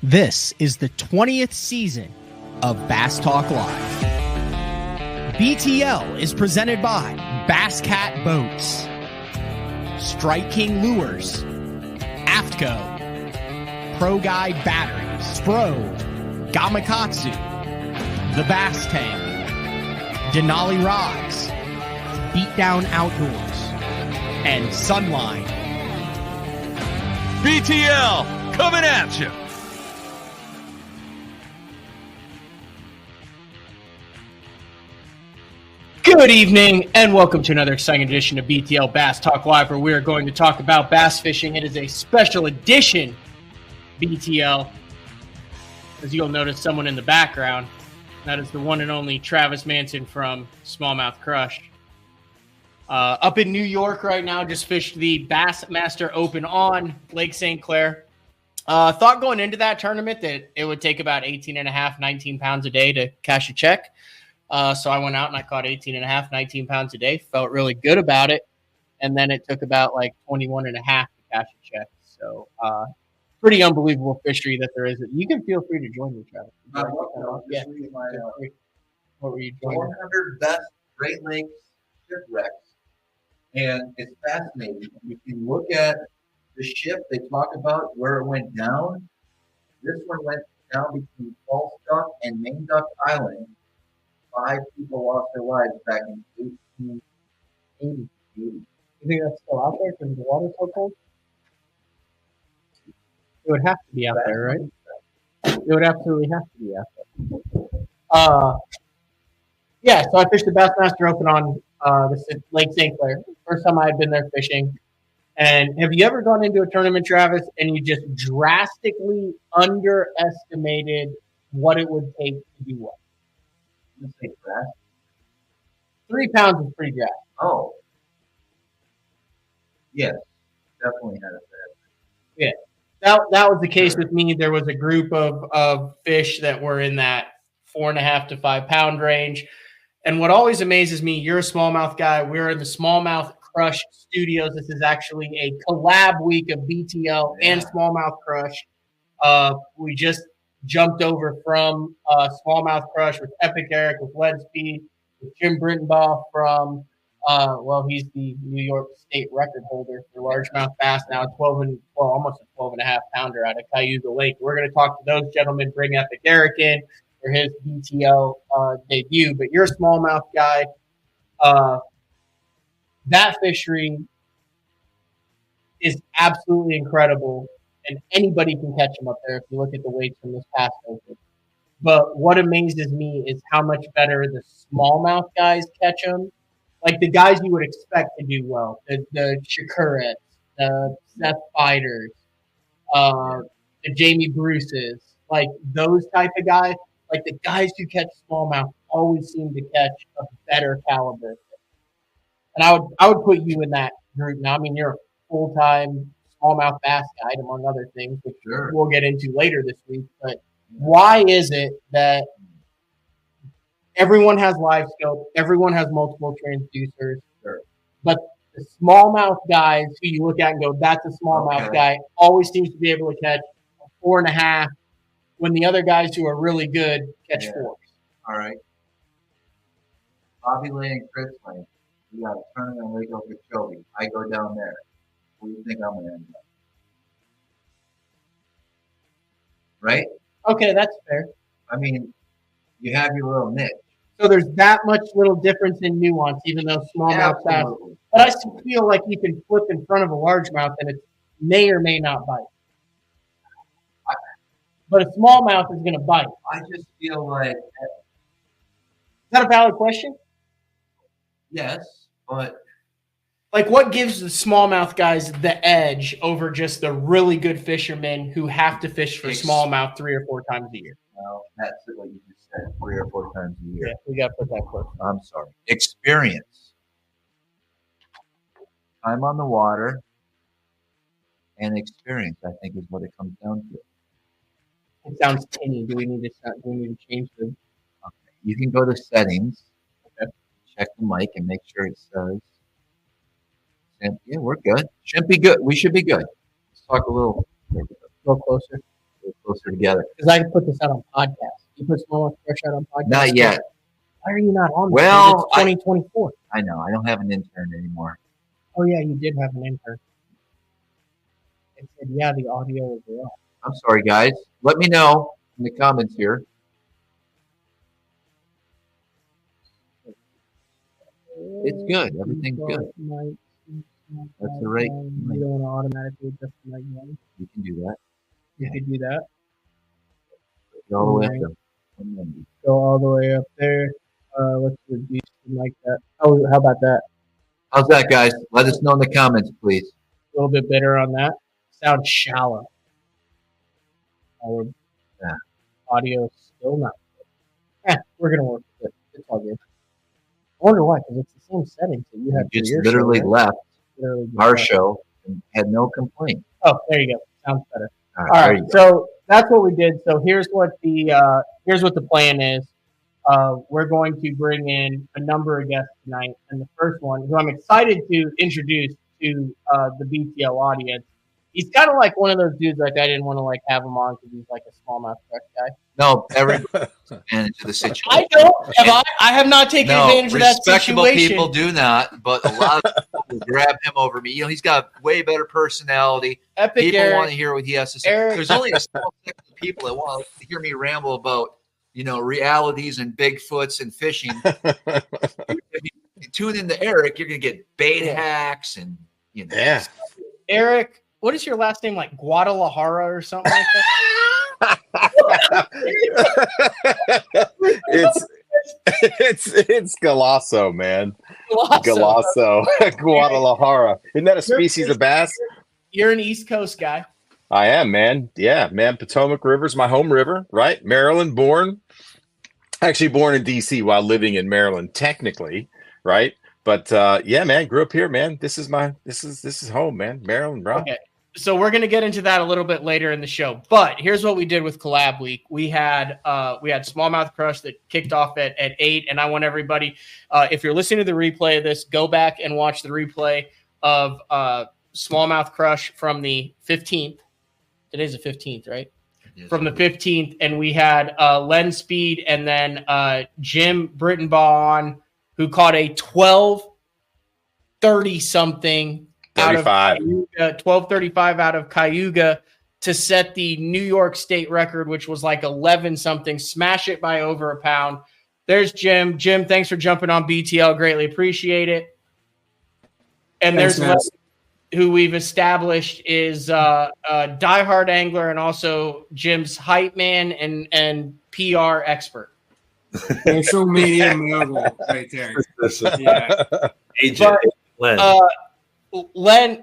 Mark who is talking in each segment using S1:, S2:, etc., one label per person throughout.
S1: This is the 20th season of Bass Talk Live. BTL is presented by Bass Cat Boats, Strike King Lures, Aftco, Pro Guide Batteries, Spro, Gamakatsu, The Bass Tank, Denali Rods, Beatdown Outdoors, and Sunline.
S2: BTL coming at you.
S1: Good evening, and welcome to another exciting edition of BTL Bass Talk Live, where we are going to talk about bass fishing. It is a special edition BTL. As you'll notice someone in the background, that is the one and only Travis Manson from Smallmouth Crush. Up in New York right now, just fished the Bassmaster Open on Lake St. Clair. Thought going into that tournament that it would take about 18 and a half, 19 pounds a day to cash a check. So I went out and I caught 18 and a half, 19 pounds a day. Felt really good about it. And then it took about like 21 and a half to cash a check. So pretty unbelievable fishery that there is. You can feel free to join me, Travis.
S3: Yeah.
S1: What were you doing?
S3: 100 best Great Lakes shipwrecks. And it's fascinating. If you look at the ship, they talk about where it went down. This one went down between False Duck and Main Duck Island. 5 people lost their lives back in 1880.
S1: You think that's still out there because the water's so cold? It would have to be out there, right? It would absolutely have to be out there. Yeah, so I fished the Bassmaster Open on the Lake St. Clair. First time I had been there fishing. And have you ever gone into a tournament, Travis, and you just drastically underestimated what it would take to do what? 3 pounds is pretty grass.
S3: Oh. Yes, definitely had it there.
S1: Yeah. That was the case with me. There was a group of fish that were in that 4.5 to 5 pound range. And what always amazes me, you're a smallmouth guy. We're in the Smallmouth Crush studios. This is actually a collab week of BTL and Smallmouth Crush. We just jumped over from Smallmouth Crush with Epic Eric, with Len Speed, with Jim Britenbaugh from, he's the New York State record holder for Largemouth Bass now, almost a 12 and a half pounder out of Cayuga Lake. We're going to talk to those gentlemen, bring Epic Eric in for his BTL debut. But you're a smallmouth guy. That fishery is absolutely incredible. And anybody can catch them up there if you look at the weights from this past open. But what amazes me is how much better the smallmouth guys catch them. Like the guys you would expect to do well. The Shakurets, the Seth Fighters, the Jamie Bruces. Like those type of guys. Like the guys who catch smallmouth always seem to catch a better caliber. And I would put you in that group now. I mean, you're a full-time smallmouth bass guide, among other things, which we'll get into later this week. But why is it that everyone has live scope, everyone has multiple transducers, but the smallmouth guys who you look at and go, that's a smallmouth guy, always seems to be able to catch a 4.5 when the other guys who are really good catch 4s?
S3: All right. Bobby Lane and Chris Lane, we got a tournament on Lake Okeechobee. I go down there. Where do you think I'm going to end up? Right?
S1: Okay, that's fair.
S3: I mean, you have your little niche.
S1: So there's that much little difference in nuance, even though smallmouth bass. But I still feel like you can flip in front of a largemouth and it may or may not bite. But a smallmouth is going to bite.
S3: I just feel like...
S1: Is that a valid question?
S3: Yes, but...
S1: Like, what gives the smallmouth guys the edge over just the really good fishermen who have to fish for smallmouth 3 or 4 times a year?
S3: Well, that's what you just said, 3 or 4 times a year.
S1: Yeah, we got to put that close.
S3: I'm sorry. Experience. Time on the water and experience, I think, is what it comes down to.
S1: It sounds tinny. Do we need to change the...
S3: Okay. You can go to settings. Okay. Check the mic and make sure it says... Yeah, we're good. Should be good. We should be good. Let's talk a little
S1: closer.
S3: closer together.
S1: Because I can put this out on podcast. You put Smallmouth Crush out on podcast?
S3: Not yet.
S1: Why are you not on?
S3: Well,
S1: it's 2024.
S3: I know. I don't have an intern anymore.
S1: Oh yeah, you did have an intern. It said, yeah, the audio is wrong.
S3: I'm sorry, guys. Let me know in the comments here. It's good. Everything's good. That's the right.
S1: You don't want to automatically adjust the mic gain?
S3: You can do that.
S1: You could do that.
S3: Go all the way up there. 190.
S1: Go all the way up there. Let's reduce the mic that. Oh, how about that?
S3: How's that, guys? Let us know in the comments, please.
S1: A little bit better on that. Sounds shallow. Our audio is still not good. We're gonna work with it. It's all good. I wonder why, because it's the same settings that you have.
S3: You just literally left our show and had no complaint.
S1: Oh, there you go. Sounds better.
S3: All
S1: All right. So that's what we did. So here's what the plan is. We're going to bring in a number of guests tonight, and the first one, who I'm excited to introduce to the BTL audience, he's kind of like one of those dudes. Like I didn't want to have him on because he's like a smallmouth Crush guy.
S3: No, everybody advantage of the situation.
S1: I don't. I have not taken advantage of that situation.
S3: Respectable people do not, but a lot of people grab him over me. He's got a way better personality.
S1: Epic
S3: people
S1: Eric,
S3: want to hear what he has to say. There's only a small section of people that want to hear me ramble about realities and Bigfoots and fishing. If you tune into Eric, you're going to get bait hacks and
S4: Yeah.
S1: Eric, what is your last name? Like Guadalajara or something like that?
S4: it's Galasso, man. Galasso. Guadalajara. Isn't that a species of bass?
S1: You're an East Coast guy.
S4: I am, man. Yeah, man. Potomac River's my home river, right? Maryland born. Actually born in DC while living in Maryland, technically, right? But yeah, man, grew up here, man. This is home, man. Maryland, bro.
S1: Okay. So we're gonna get into that a little bit later in the show. But here's what we did with Collab Week. We had Smallmouth Crush that kicked off at 8, and I want everybody, if you're listening to the replay of this, go back and watch the replay of Smallmouth Crush from the 15th. Today's the 15th, right? From the 15th, and we had Len Speed and then Jim Britenbaugh on, who caught a 12:30 something out of Cayuga, 12:35 out of Cayuga to set the New York State record, which was like 11 something. Smash it by over a pound. There's Jim. Jim, thanks for jumping on BTL. Greatly appreciate it. And
S5: thanks,
S1: there's Les, who we've established is a diehard angler and also Jim's hype man and PR expert.
S5: Social media mogul right there. Yeah.
S6: Agent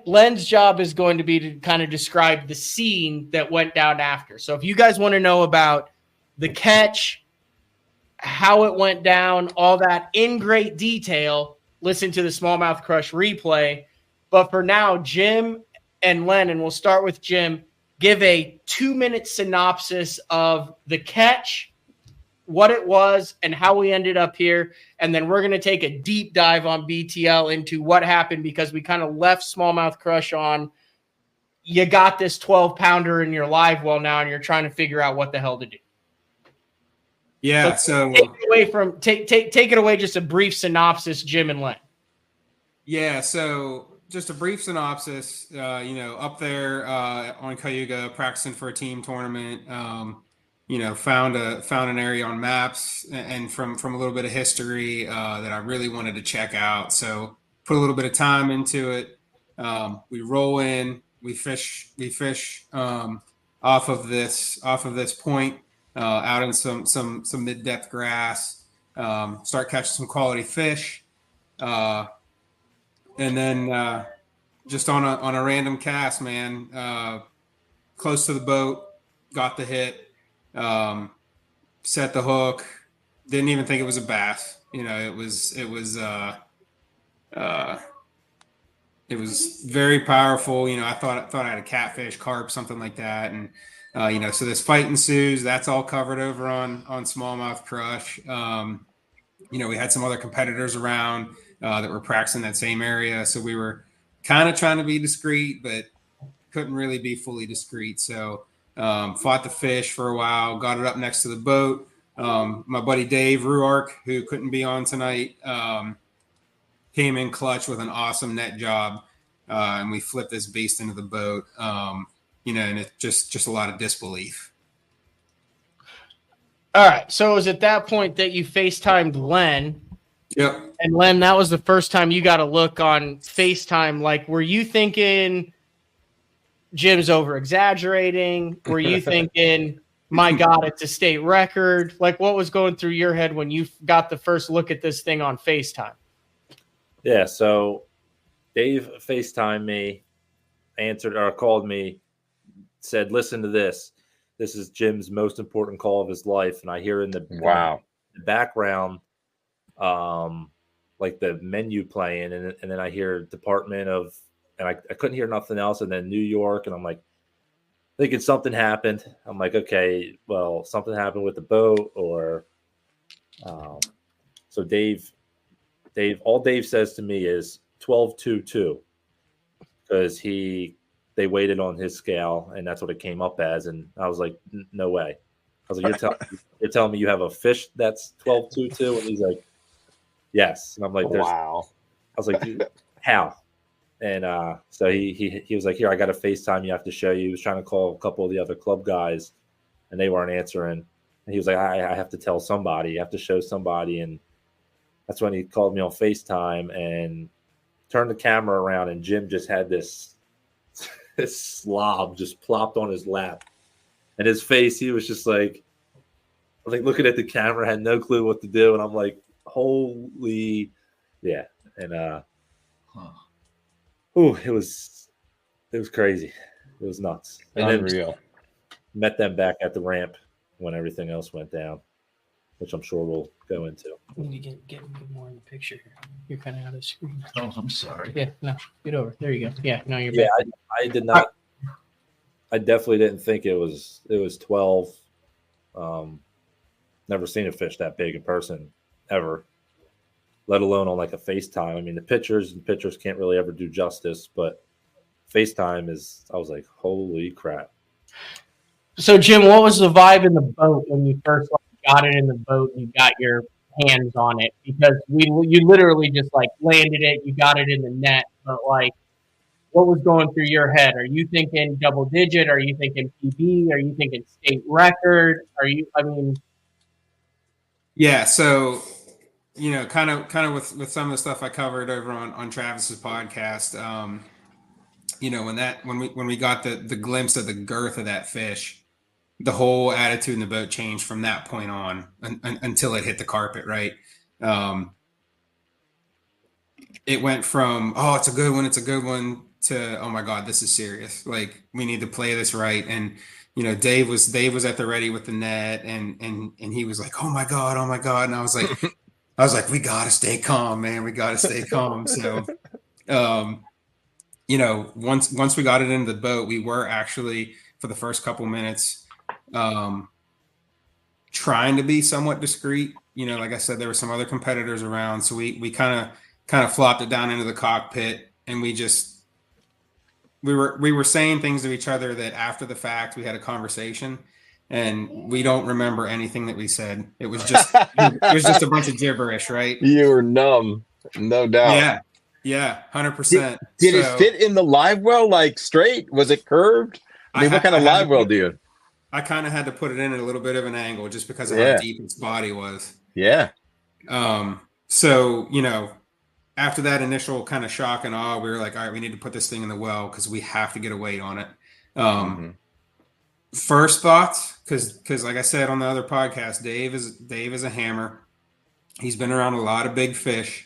S1: Len's job is going to be to kind of describe the scene that went down after. So if you guys want to know about the catch, how it went down, all that in great detail, listen to the Smallmouth Crush replay. But for now, Jim and Len, and we'll start with Jim, give a 2-minute synopsis of the catch, what it was, and how we ended up here. And then we're going to take a deep dive on BTL into what happened, because we kind of left Smallmouth Crush on, you got this 12-pounder in your live well now, and you're trying to figure out what the hell to do.
S5: Yeah, so
S1: take it away, just a brief synopsis, Jim and Len.
S5: Yeah, so just a brief synopsis, up there on Cayuga practicing for a team tournament, found an area on maps and from a little bit of history that I really wanted to check out. So put a little bit of time into it. We roll in, we fish off of this point out in some mid-depth grass, start catching some quality fish. And then just on a random cast, man, close to the boat, got the hit. Set the hook. Didn't even think it was a bass. It was very powerful. I thought I had a catfish, carp, something like that. And so this fight ensues. That's all covered over on Smallmouth Crush. We had some other competitors around that were practicing that same area. So we were kind of trying to be discreet, but couldn't really be fully discreet. So fought the fish for a while, got it up next to the boat. My buddy Dave Ruark, who couldn't be on tonight, came in clutch with an awesome net job, and we flipped this beast into the boat. And it's just a lot of disbelief.
S1: All right. So it was at that point that you FaceTimed Len.
S5: Yep.
S1: And Len, that was the first time you got a look on FaceTime. Like, were you thinking Jim's over exaggerating? Were you thinking, my God, it's a state record? Like, what was going through your head when you got the first look at this thing on FaceTime?
S6: Yeah. So Dave FaceTimed me, answered or called me, said, listen to this. This is Jim's most important call of his life. And I hear in the background, like the menu playing, and then I hear Department of, and I couldn't hear nothing else. And then New York, and I'm like thinking something happened. I'm like, okay, well, something happened with the boat, or so Dave, all Dave says to me is 12.22 because they weighted on his scale, and that's what it came up as. And I was like, no way. I was like, you're telling me you have a fish that's 12.22? And he's like, yes. And I'm like,
S4: wow.
S6: I was like, how? And so he was like, here, I got a FaceTime you have to show you. He was trying to call a couple of the other club guys, and they weren't answering. And he was like, I have to tell somebody. You have to show somebody. And that's when he called me on FaceTime and turned the camera around, and Jim just had this slob just plopped on his lap. And his face, he was just like looking at the camera, had no clue what to do. And I'm like, holy, yeah. And it was crazy. It was nuts. And
S4: Unreal.
S6: then met them back at the ramp when everything else went down, which I'm sure we'll go into.
S1: You need to get more in the picture here. You're kind of out of screen.
S3: Oh, I'm sorry.
S1: Yeah, no, get over. There you go. Yeah, no, you're
S6: Yeah,
S1: back.
S6: I did not. I definitely didn't think it was 12. Never seen a fish that big in person ever, let alone on like a FaceTime. I mean, the pictures can't really ever do justice, but FaceTime is, I was like, holy crap.
S1: So, Jim, what was the vibe in the boat when you first got it in the boat and you got your hands on it? Because you literally just like landed it, you got it in the net, but like, what was going through your head? Are you thinking double digit? Are you thinking PB? Are you thinking state record?
S5: Yeah. So, kind of with some of the stuff I covered over on Travis's podcast, when we got the glimpse of the girth of that fish, the whole attitude in the boat changed from that point on until it hit the carpet. Right. It went from, oh, it's a good one, to, oh my God, this is serious. Like, we need to play this right. And, Dave was at the ready with the net, and he was like, oh my God. And I was like, we got to stay calm, man. We got to stay calm. So, once we got it into the boat, we were actually, for the first couple minutes, trying to be somewhat discreet. Like I said, there were some other competitors around. So we kind of flopped it down into the cockpit, and we were saying things to each other that after the fact we had a conversation, and we don't remember anything that we said. It was just a bunch of gibberish, right?
S4: You were numb, no doubt.
S5: Yeah, 100%.
S4: Did it fit in the live well, like straight? Was it curved? I mean, what kind of live well do you?
S5: I kind of had to put it in at a little bit of an angle just because of how deep its body was.
S4: Yeah.
S5: So, after that initial kind of shock and awe, we were like, all right, we need to put this thing in the well because we have to get a weight on it. First thoughts, because like I said on the other podcast, Dave is a hammer. He's been around a lot of big fish,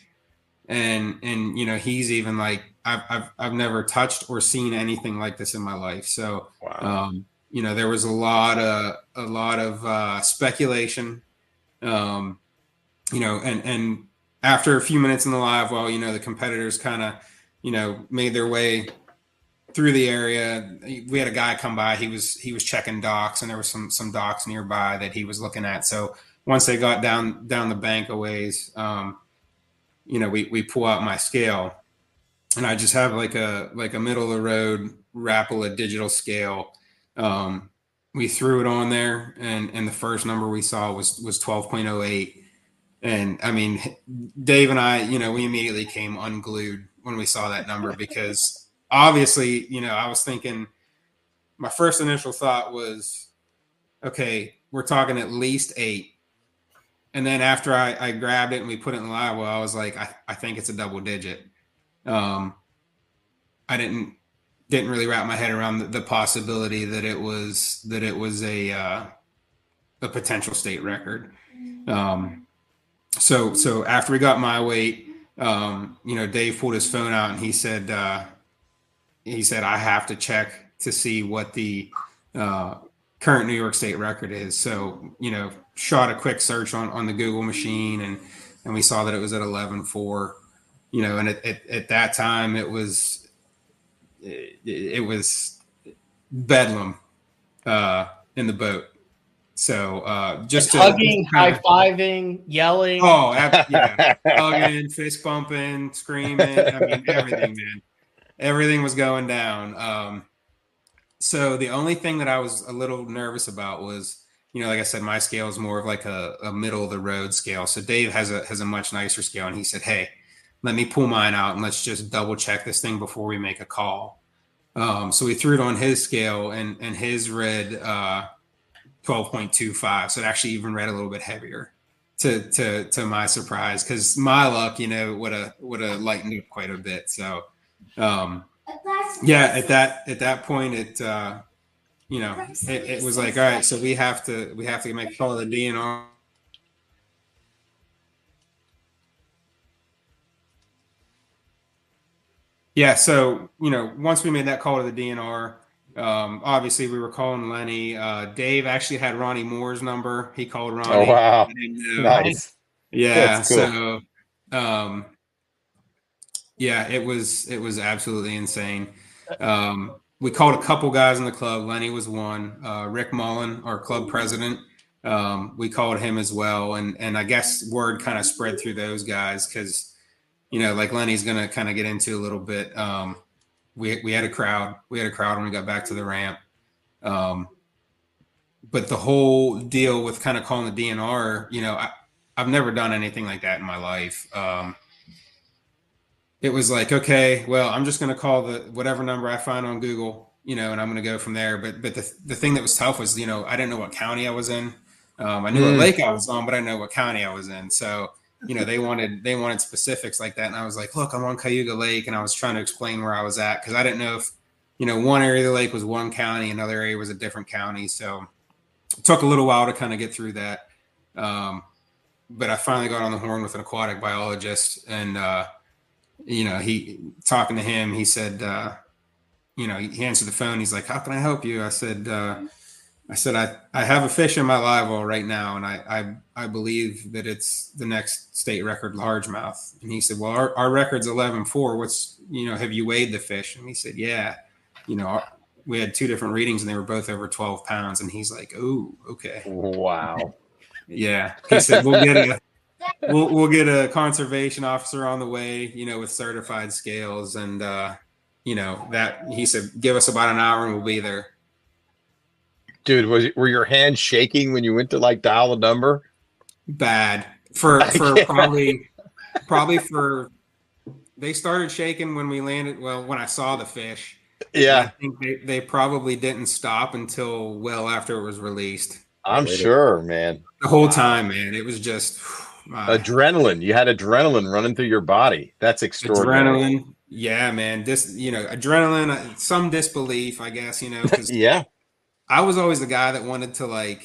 S5: and he's even like, I've never touched or seen anything like this in my life. So,
S4: wow.
S5: There was a lot of speculation, and after a few minutes in the live well, the competitors kind of, made their way through the area. We had a guy come by. He was checking docks, and there was some docks nearby that he was looking at. So once they got down the bank a ways, we pull out my scale, and I just have like a middle of the road Rapala digital scale. we threw it on there, and the first number we saw was 12.08. And I mean, Dave and I, we immediately came unglued when we saw that number because obviously, I was thinking, my first initial thought was, okay, we're talking at least 8. And then after I grabbed it and we put it in the live well, I was like, I think it's a double digit. I didn't really wrap my head around the possibility that it was a potential state record. So after we got my weight, Dave pulled his phone out and he said, I have to check to see what the current New York State record is. So, shot a quick search on the Google machine and we saw that it was at 11.4, and at that time it was bedlam in the boat. So just
S1: hugging, high-fiving, yelling.
S5: Oh, yeah. Hugging, fist bumping, screaming. I mean, everything, man. Everything was going down. So the only thing that I was a little nervous about was, like I said, my scale is more of like a middle of the road scale. So Dave has a much nicer scale, and he said, "Hey, let me pull mine out and let's just double check this thing before we make a call." So we threw it on his scale, and his read 12.25. So it actually even read a little bit heavier to my surprise, because my luck, would have lightened up quite a bit. So at that point it it was like, all right, so we have to make a call to the DNR. Yeah, so once we made that call to the DNR, obviously we were calling Lenny. Dave actually had Ronnie Moore's number. He called Ronnie.
S4: Oh wow, nice.
S5: Yeah,
S4: cool.
S5: So yeah, it was absolutely insane. We called a couple guys in the club. Lenny was one. Rick Mullen, our club president, we called him as well, and I guess word kind of spread through those guys because like Lenny's gonna kind of get into a little bit. We had a crowd. We had a crowd when we got back to the ramp. But the whole deal with kind of calling the DNR, I've never done anything like that in my life. It was like, okay, well, I'm just going to call the whatever number I find on Google, and I'm going to go from there. But the thing that was tough was, I didn't know what county I was in. I knew what lake I was on, but I didn't know what county I was in. So, they wanted specifics like that. And I was like, look, I'm on Cayuga Lake. And I was trying to explain where I was at, because I didn't know if, one area of the lake was one county, another area was a different county. So it took a little while to kind of get through that. But I finally got on the horn with an aquatic biologist, and, he talking to him, he said, he answered the phone. He's like, how can I help you? I said, I have a fish in my live well right now, and I believe that it's the next state record largemouth. And he said, well, our record's 11.4. What's, have you weighed the fish? And he said, yeah, we had 2 different readings and they were both over 12 pounds. And he's like, oh, okay.
S4: Wow.
S5: Yeah. He said, we'll get a conservation officer on the way, with certified scales. And, that he said, give us about an hour and we'll be there.
S4: Dude, were your hands shaking when you went to dial the number?
S5: Bad for probably for, they started shaking when we landed. Well, when I saw the fish,
S4: yeah,
S5: I think they probably didn't stop until well after it was released.
S4: I'm sure, man.
S5: The whole time, man, it was just
S4: adrenaline. You had adrenaline running through your body. That's extraordinary.
S5: Adrenaline, yeah, man. Adrenaline, some disbelief, I guess. Because
S4: yeah.
S5: I was always the guy that wanted to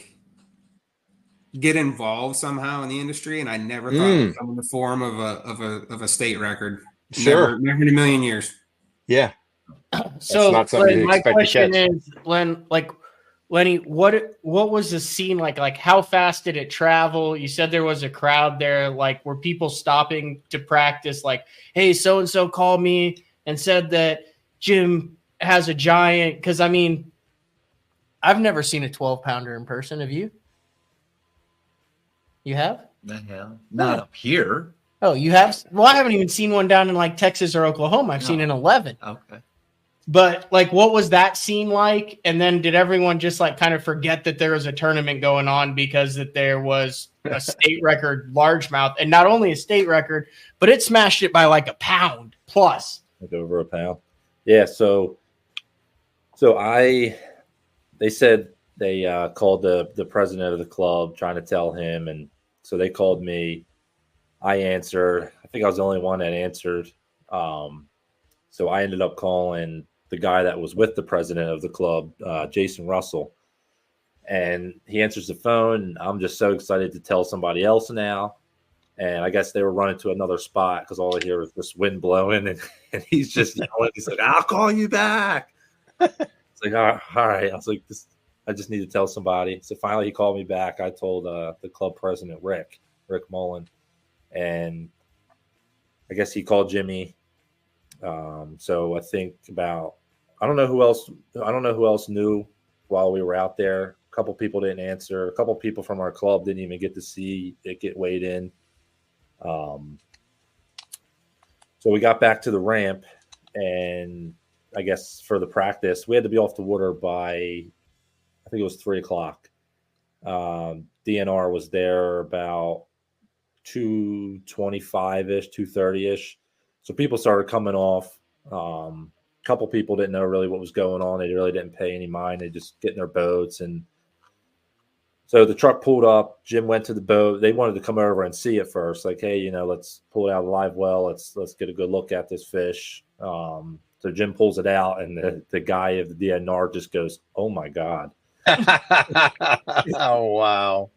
S5: get involved somehow in the industry, and I never thought it would come in the form of a state record.
S4: Sure,
S5: never in a million years.
S4: Yeah.
S1: So Len, my question is, Lenny, what was the scene like? Like, how fast did it travel? You said there was a crowd there. Like, were people stopping to practice? Like, hey, so and so called me and said that Jim has a giant. Because I've never seen a 12-pounder in person. Have you? You have?
S3: The hell? Not up here.
S1: Oh, you have? Well, I haven't even seen one down in Texas or Oklahoma. I've seen an 11.
S3: Okay.
S1: But like, what was that scene like? And then did everyone just like kind of forget that there was a tournament going on because that there was a state record largemouth, and not only a state record, but it smashed it by like a pound plus.
S6: Like over a pound. Yeah. So they said they called the president of the club trying to tell him, and so they called me. I answered. I think I was the only one that answered. So I ended up calling the guy that was with the president of the club, Jason Russell, and he answers the phone. And I'm just so excited to tell somebody else now. And I guess they were running to another spot because all I hear is this wind blowing, and he's just yelling. He's like, "I'll call you back." It's like, all right. I was like, I just need to tell somebody. So finally, he called me back. I told the club president, Rick Mullen, and I guess he called Jimmy. So I think I don't know who else knew while we were out there. A couple people didn't answer. A couple people from our club didn't even get to see it get weighed in. So we got back to the ramp, and I guess for the practice, we had to be off the water by, I think it was 3:00. DNR was there about 2:25-ish, 2:30-ish. So people started coming off. A couple people didn't know really what was going on. They really didn't pay any mind. They just get in their boats. And so the truck pulled up. Jim went to the boat. They wanted to come over and see it first. Like, hey, let's pull it out of the live well. Let's get a good look at this fish. So Jim pulls it out, and the guy of the DNR just goes, "Oh my God."
S4: Oh, wow.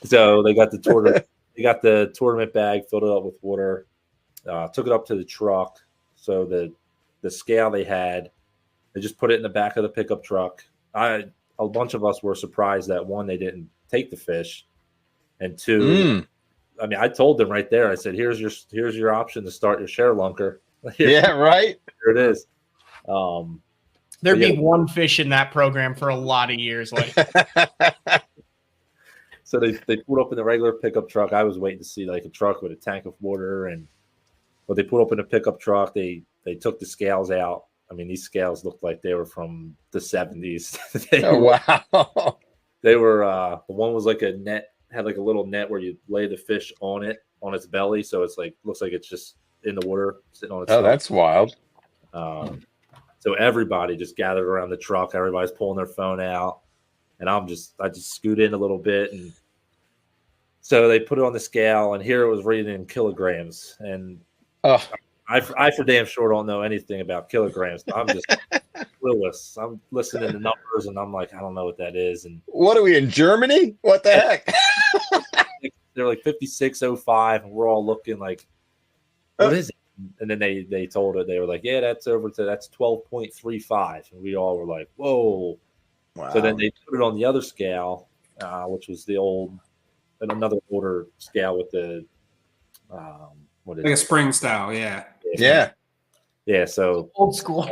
S6: So they got the tournament bag, filled it up with water. Took it up to the truck. So the scale they had, they just put it in the back of the pickup truck. A bunch of us were surprised that, one, they didn't take the fish, and two, I mean, I told them right there. I said, "Here's your option to start your share lunker."
S4: Yeah, right.
S6: Here it is.
S1: There'd be one fish in that program for a lot of years. Like,
S6: so they pulled up in the regular pickup truck. I was waiting to see like a truck with a tank of water, but they pulled up in a pickup truck. They took the scales out. I mean, these scales looked like they were from the 70s.
S4: Wow.
S6: They were the one was like a net, had like a little net where you lay the fish on its belly, so it's like looks like it's just in the water sitting on its stomach.
S4: That's wild.
S6: So everybody just gathered around the truck. Everybody's pulling their phone out, and I just scoot in a little bit, and so they put it on the scale, and here it was reading in kilograms, and I for damn sure don't know anything about kilograms. I'm just clueless. I'm listening to numbers, and I'm like, I don't know what that is. And
S4: what are we in Germany? What the heck?
S6: They're like 56.05, and we're all looking like, what is it? And then they told it. They were like, yeah, that's 12.35, and we all were like, whoa.
S4: Wow.
S6: So then they put it on the other scale, which was another older scale with the what is
S5: like
S6: it?
S5: A spring style, yeah.
S6: Yeah. So
S1: old school.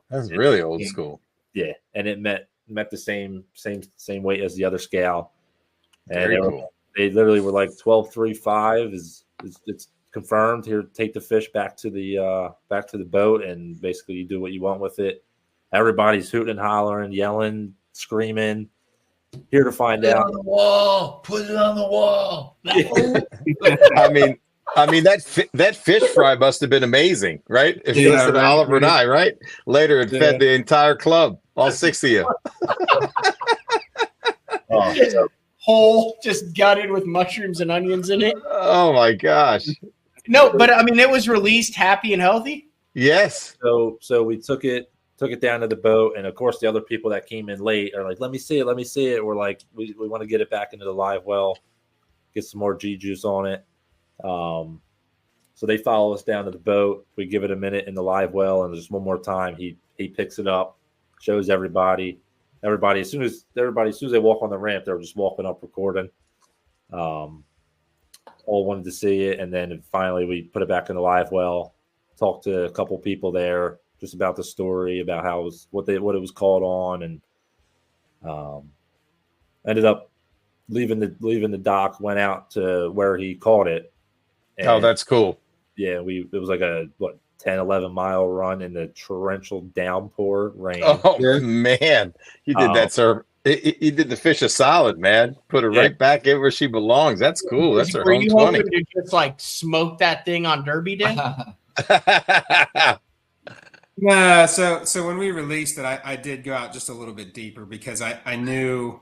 S4: That's really old school.
S6: Yeah, and it met the same weight as the other scale, and
S4: Very cool.
S6: They literally were like 12.35 is it's confirmed. Here, take the fish back to the boat, and basically you do what you want with it. Everybody's hooting and hollering, yelling, screaming. Here to find out.
S3: Put it on the wall.
S4: I mean that fish fry must have been amazing, right? It
S5: Yeah,
S4: feasted
S5: right,
S4: Oliver and I, right? Later, it fed
S5: Yeah.
S4: the entire club, all 6 of you.
S1: Whole, just gutted with mushrooms and onions in it.
S4: Oh my gosh!
S1: No, but I mean, it was released happy and healthy.
S4: Yes.
S6: So we took it down to the boat, and of course the other people that came in late are like, let me see it. We're like, we want to get it back into the live well, get some more G juice on it. So they follow us down to the boat. We give it a minute in the live well, and just one more time he picks it up, shows everybody as soon as they walk on the ramp, they're just walking up recording. All wanted to see it, and then finally we put it back in the live well, talked to a couple people there just about the story, about how it was, what it was called on, and ended up leaving the dock, went out to where he caught it.
S4: Oh, that's cool.
S6: Yeah, it was like a 10, 11-mile run in the torrential downpour rain.
S4: Oh man, you did that, sir. You did the fish a solid, man. Put her right back in where she belongs. That's cool. That's her
S1: Were
S4: home
S1: you
S4: 20.
S1: hoping to just like smoke that thing on Derby Day?
S5: Yeah, so when we released it, I did go out just a little bit deeper because I knew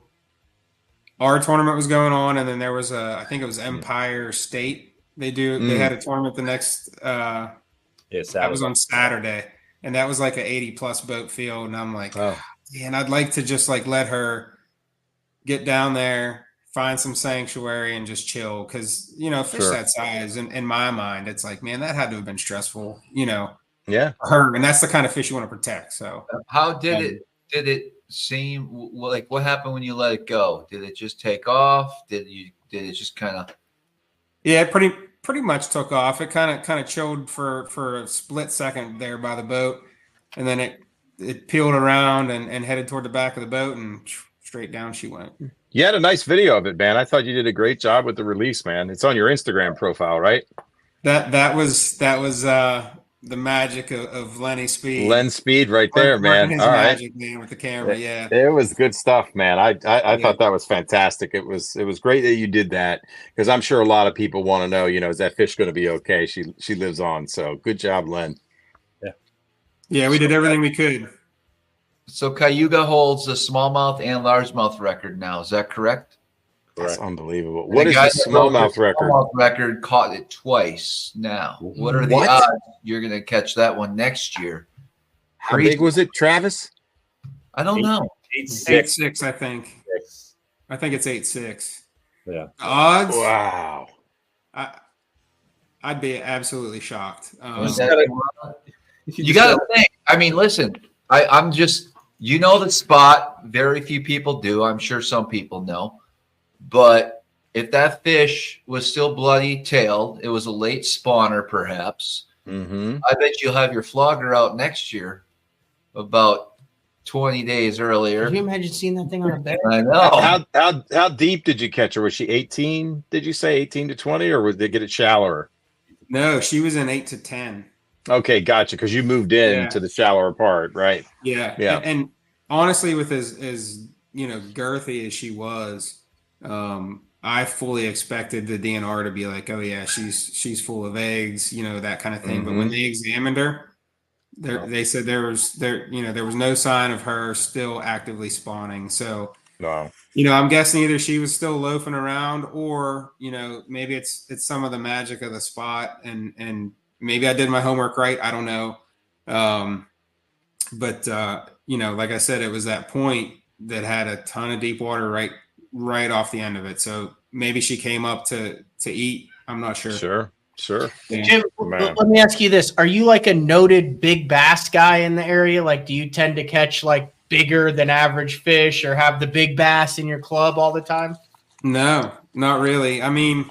S5: our tournament was going on, and then there was I think it was Empire State. They had a tournament the next that was on Saturday, and that was like an 80+ boat field, and I'm like, man, I'd like to just like let her get down there, find some sanctuary, and just chill because fish that size, in my mind, it's like, man, that had to have been stressful,
S4: Yeah,
S5: for her, and that's the kind of fish you want to protect. So
S3: how did it seem like? What happened when you let it go? Did it just take off? Did it just kind of?
S5: Yeah, pretty much took off. It kind of chilled for a split second there by the boat, and then it peeled around and headed toward the back of the boat, and straight down she went.
S4: you had a nice video of it, man. I thought you did a great job with the release, man. It's on your Instagram profile, right?
S5: That was the magic of Len Speed.
S4: Len Speed, right there, man.
S5: His
S4: All
S5: magic,
S4: right,
S5: man, with the camera. Yeah,
S4: it was good stuff, man. I thought that was fantastic. It was great that you did that because I'm sure a lot of people want to know, is that fish going to be okay? She lives on, so good job, Len.
S5: Yeah, we did everything we could.
S3: So Cayuga holds the smallmouth and largemouth record now. Is that correct?
S4: That's unbelievable.
S3: And
S4: What is the
S3: smallmouth
S4: record?
S3: Smallmouth record caught it twice now. What are the odds you're going to catch that one next year?
S4: How big was it, Travis?
S3: I don't know.
S5: 8.6, I think. I think it's 8.6.
S6: Yeah.
S5: The odds?
S4: Wow.
S5: I'd be absolutely shocked.
S3: You got to think. I mean, listen, I'm just, the spot. Very few people do. I'm sure some people know. But if that fish was still bloody tailed, it was a late spawner, perhaps.
S4: Mm-hmm.
S3: I bet you'll have your flogger out next year, about 20 days earlier.
S1: Can you imagine seeing that thing on a bear?
S3: I know.
S4: How deep did you catch her? Was she 18? Did you say 18 to 20, or would they get it shallower?
S5: No, she was in 8 to 10.
S4: Okay, gotcha. Because you moved in to the shallower part, right?
S5: Yeah,
S4: yeah.
S5: And honestly, with as girthy as she was, I fully expected the DNR to be like, oh yeah, she's full of eggs, that kind of thing. Mm-hmm. But when they examined her, they said there was no sign of her still actively spawning. So
S4: no.
S5: I'm guessing either she was still loafing around, or maybe it's some of the magic of the spot, and maybe I did my homework right. I don't know. But like I said, it was that point that had a ton of deep water right off the end of it. So maybe she came up to eat. I'm not sure.
S4: Sure.
S5: Yeah.
S1: Jim, let me ask you this. Are you like a noted big bass guy in the area? Like, do you tend to catch like bigger than average fish or have the big bass in your club all the time?
S5: No, not really. I mean,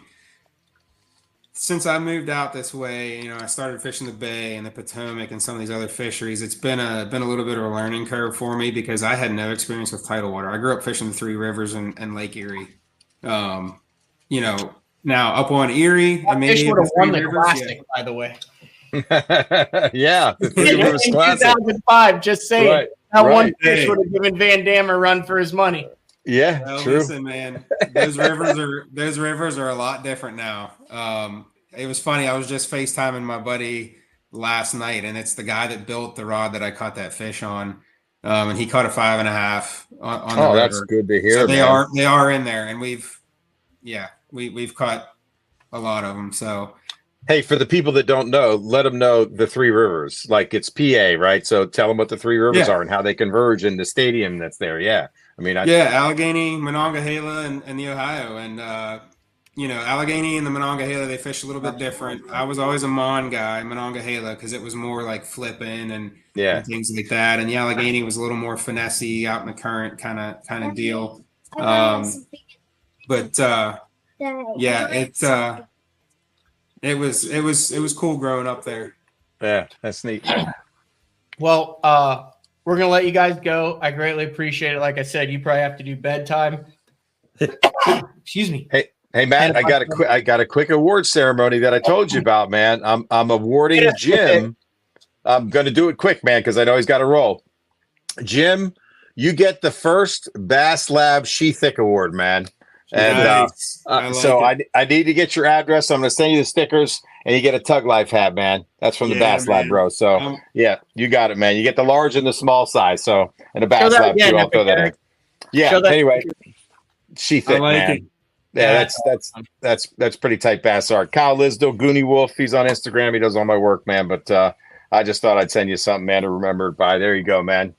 S5: since I moved out this way, I started fishing the Bay and the Potomac and some of these other fisheries. It's been a little bit of a learning curve for me because I had no experience with tidal water. I grew up fishing the Three Rivers and Lake Erie. Now up on Erie, and maybe
S1: fish would have won the Classic, by the way.
S4: Yeah, the Three Rivers
S1: in
S4: Classic.
S1: 2005. Just saying,
S4: Right,
S1: that one fish would have given Van Dam a run for his money.
S4: Yeah,
S5: well,
S4: true.
S5: Listen, man, those rivers are a lot different now. It was funny. I was just FaceTiming my buddy last night, and it's the guy that built the rod that I caught that fish on. And he caught a 5.5 on the river.
S4: That's good to hear.
S5: So
S4: man.
S5: they are in there, and we've caught a lot of them. So
S4: hey, for the people that don't know, let them know the Three Rivers. Like it's PA, right? So tell them what the Three Rivers are and how they converge in the stadium that's there. Yeah, I mean,
S5: Allegheny, Monongahela, and the Ohio, and Allegheny and the Monongahela, they fish a little bit different. I was always a Mon guy, Monongahela, because it was more like flipping and things like that. And the Allegheny was a little more finessey, out in the current kind of deal. It was cool growing up there.
S4: Yeah, that's neat.
S1: Well, we're gonna let you guys go. I greatly appreciate it. Like I said, you probably have to do bedtime. Excuse me.
S4: Hey, Matt, I got a quick award ceremony that I told you about, man. I'm awarding Jim I'm going to do it quick, man, because I know he's got to roll. Jim, you get the first Bass Lab She-Thick Award, man. And
S5: Nice.
S4: I need to get your address. I'm going to send you the stickers, and you get a Tug Life hat, man. That's from the Bass Lab, bro. So, yeah, you got it, man. You get the large and the small size. So, and the Bass Lab, too. I'll throw that in. Yeah, anyway, She-Thick, man.
S5: It.
S4: Yeah, that's pretty tight bass art. Kyle Lisdell, Goonie Wolf, he's on Instagram. He does all my work, man. But I just thought I'd send you something, man, to remember it by. There you go, man.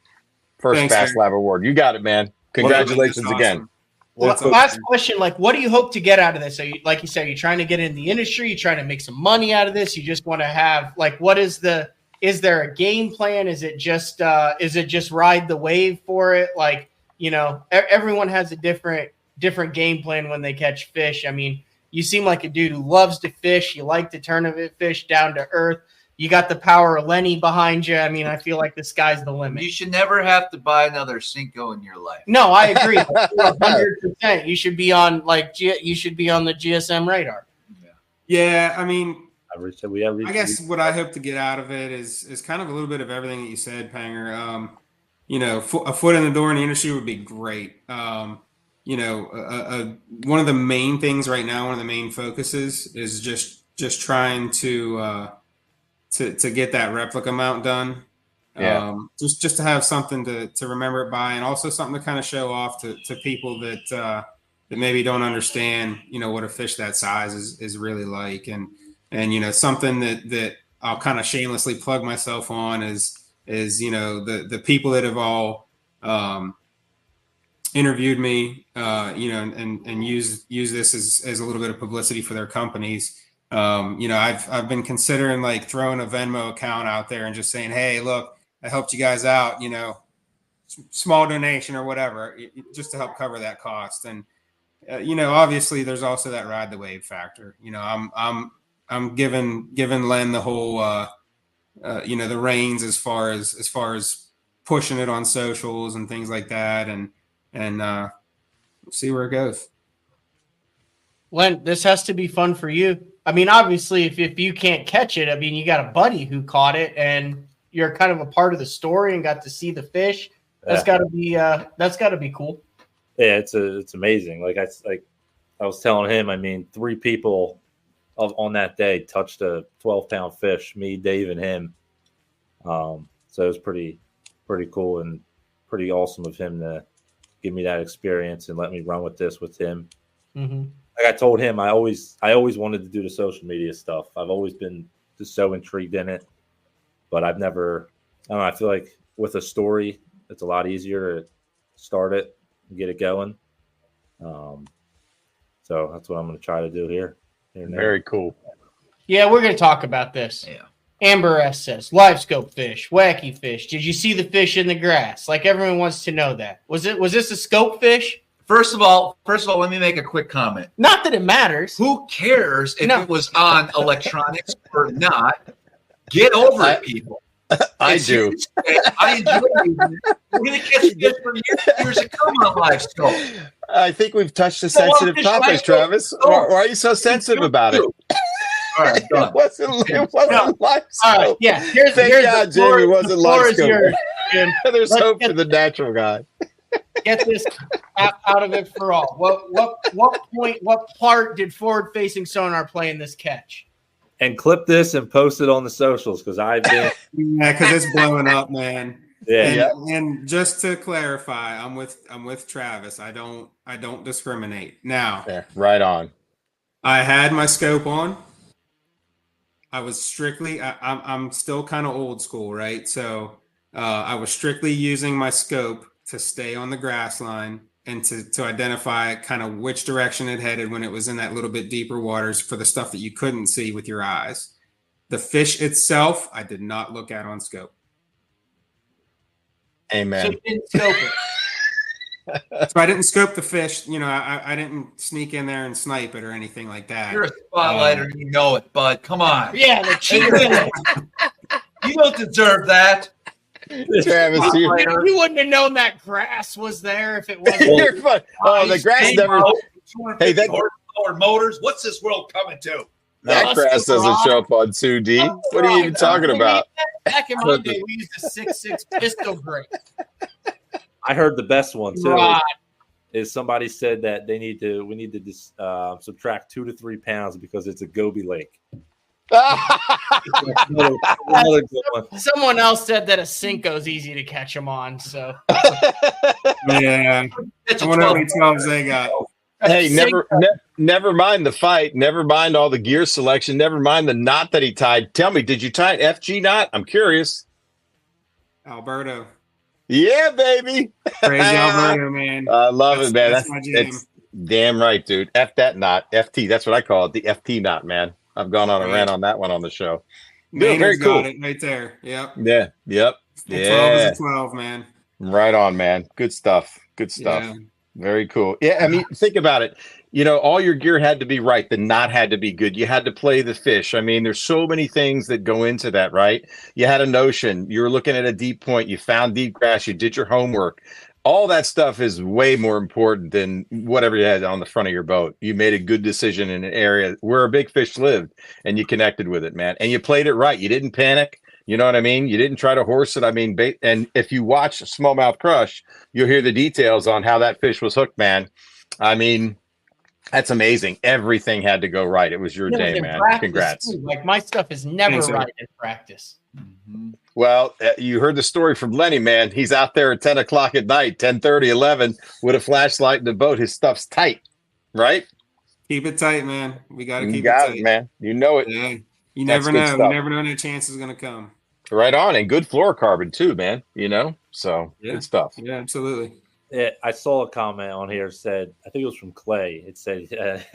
S4: First Bass Lab Award. You got it, man. Congratulations again.
S1: Well, last question, like, what do you hope to get out of this? So, like you said, you're trying to get in the industry, you're trying to make some money out of this. You just want to have, like, is there a game plan? Is it just ride the wave for it? Like, everyone has a different game plan when they catch fish. I mean, you seem like a dude who loves to fish. You like to tournament fish, down to earth. You got the power of Lenny behind you. I mean, I feel like the sky's the limit.
S3: You should never have to buy another Cinco in your life.
S1: No, I agree. 100%. You should be on the GSM radar.
S5: Yeah, I mean, I guess what I hope to get out of it is kind of a little bit of everything that you said, Panger. A foot in the door in the industry would be great. One of the main things right now, one of the main focuses is just trying to get that replica mount done.
S4: Yeah.
S5: Just to have something to remember it by, and also something to kind of show off to people that maybe don't understand, what a fish that size is really like. And something that I'll kind of shamelessly plug myself on is the people that have all interviewed me, and use this as a little bit of publicity for their companies. I've been considering like throwing a Venmo account out there and just saying, hey, look, I helped you guys out, small donation or whatever, just to help cover that cost. And, obviously there's also that ride the wave factor. I'm giving Len the whole, the reins as far as pushing it on socials and things like that. And we'll see where it goes.
S1: Len, this has to be fun for you. I mean, obviously, if you can't catch it, I mean, you got a buddy who caught it, and you're kind of a part of the story and got to see the fish. That's got to be cool.
S6: Yeah, it's amazing. Like I was telling him, I mean, 3 people on that day touched a 12-pound fish, me, Dave, and him. So it was pretty cool and pretty awesome of him to give me that experience and let me run with this with him.
S1: Mm-hmm.
S6: Like I told him, I always wanted to do the social media stuff. I've always been just so intrigued in it, but I've never. I don't know. I feel like with a story, it's a lot easier to start it and get it going. So that's what I'm going to try to do here.
S4: Very cool.
S1: Yeah, we're going to talk about this.
S3: Yeah.
S1: Amber S says, live scope fish, wacky fish. Did you see the fish in the grass? Like everyone wants to know that. Was this a scope fish?
S3: First of all, let me make a quick comment.
S1: Not that it matters.
S3: Who cares if it was on electronics or not? Get over it, people.
S4: I do.
S3: I enjoy using it. We're going to catch fish for years to come on live scope.
S4: I think we've touched a sensitive topic, Travis. Why are you so sensitive about it?
S3: All right, done.
S4: It wasn't live scope.
S1: All right, yeah. Here's
S4: God, Jim, it wasn't live scope. There's
S1: Let's
S4: hope for the natural guy.
S1: Get this out of it for all. What part did forward-facing sonar play in this catch?
S6: And clip this and post it on the socials because I've been.
S5: Yeah, because it's blowing up, man.
S6: Yeah.
S5: And just to clarify, I'm with Travis. I don't discriminate. Now,
S4: right on.
S5: I had my scope on. I was strictly. I'm still kind of old school, right? So I was strictly using my scope to stay on the grass line and to identify kind of which direction it headed when it was in that little bit deeper waters for the stuff that you couldn't see with your eyes. The fish itself, I did not look at on scope.
S4: Amen.
S1: So you didn't scope it.
S5: So I didn't scope the fish. I didn't sneak in there and snipe it or anything like that.
S3: You're a spotlighter, you know it, bud. Come on.
S1: Yeah, the cheater.
S3: You don't deserve that.
S4: Travis,
S1: you wouldn't have known that grass was there if it wasn't.
S4: You're fun. Oh, the grass never.
S3: Hey, that or motors. What's this world coming to?
S4: That grass doesn't show up on 2D. What are you even talking about?
S1: Back in my day, we used a 6.6 pistol grip.
S6: I heard the best one too.
S1: Rod.
S6: Is somebody said that we need to subtract 2 to 3 pounds because it's a goby lake. Another good one.
S1: Someone else said that a Cinco's easy to catch them on. So
S5: Yeah. I wonder how many 12s they got.
S4: Hey, never mind the fight. Never mind all the gear selection. Never mind the knot that he tied. Tell me, did you tie an FG knot? I'm curious.
S5: Alberto.
S4: Yeah, baby.
S5: Crazy Alberto, man.
S4: I love it, man.
S5: That's my jam.
S4: That's damn right, dude. F that knot. FT. That's what I call it. The FT knot, man. I've gone on a rant on that one on the show. Good, very cool.
S5: Got it right there. Yep.
S4: Yeah. Yep.
S5: The 12 is a 12, man.
S4: Right on, man. Good stuff. Good stuff.
S5: Yeah.
S4: Very cool. Yeah, I mean, think about it. You know, all your gear had to be right. The knot had to be good. You had to play the fish. I mean, there's so many things that go into that, right? You had a notion. You were looking at a deep point. You found deep grass. You did your homework. All that stuff is way more important than whatever you had on the front of your boat. You made a good decision in an area where a big fish lived, and you connected with it, man. And you played it right. You didn't panic. You know what I mean? You didn't try to horse it. I mean, and if you watch Smallmouth Crush, you'll hear the details on how that fish was hooked, man. I mean, that's amazing. Everything had to go right. It was your day, man. Congrats.
S1: Too. Like, my stuff is never right in practice.
S3: Mm-hmm.
S4: Well, you heard the story from Lenny, man. He's out there at 10 o'clock at night, 10:30, 11, with a flashlight in the boat. His stuff's tight, right?
S5: Keep it tight, man. We got to keep it tight.
S4: Man. You know it.
S5: Yeah. You never know. You never know when a chance is going to come.
S4: Right on. And good fluorocarbon, too, man. You know? So, good stuff.
S5: Yeah, absolutely.
S6: Yeah, I saw a comment on here said, I think it was from Clay. It said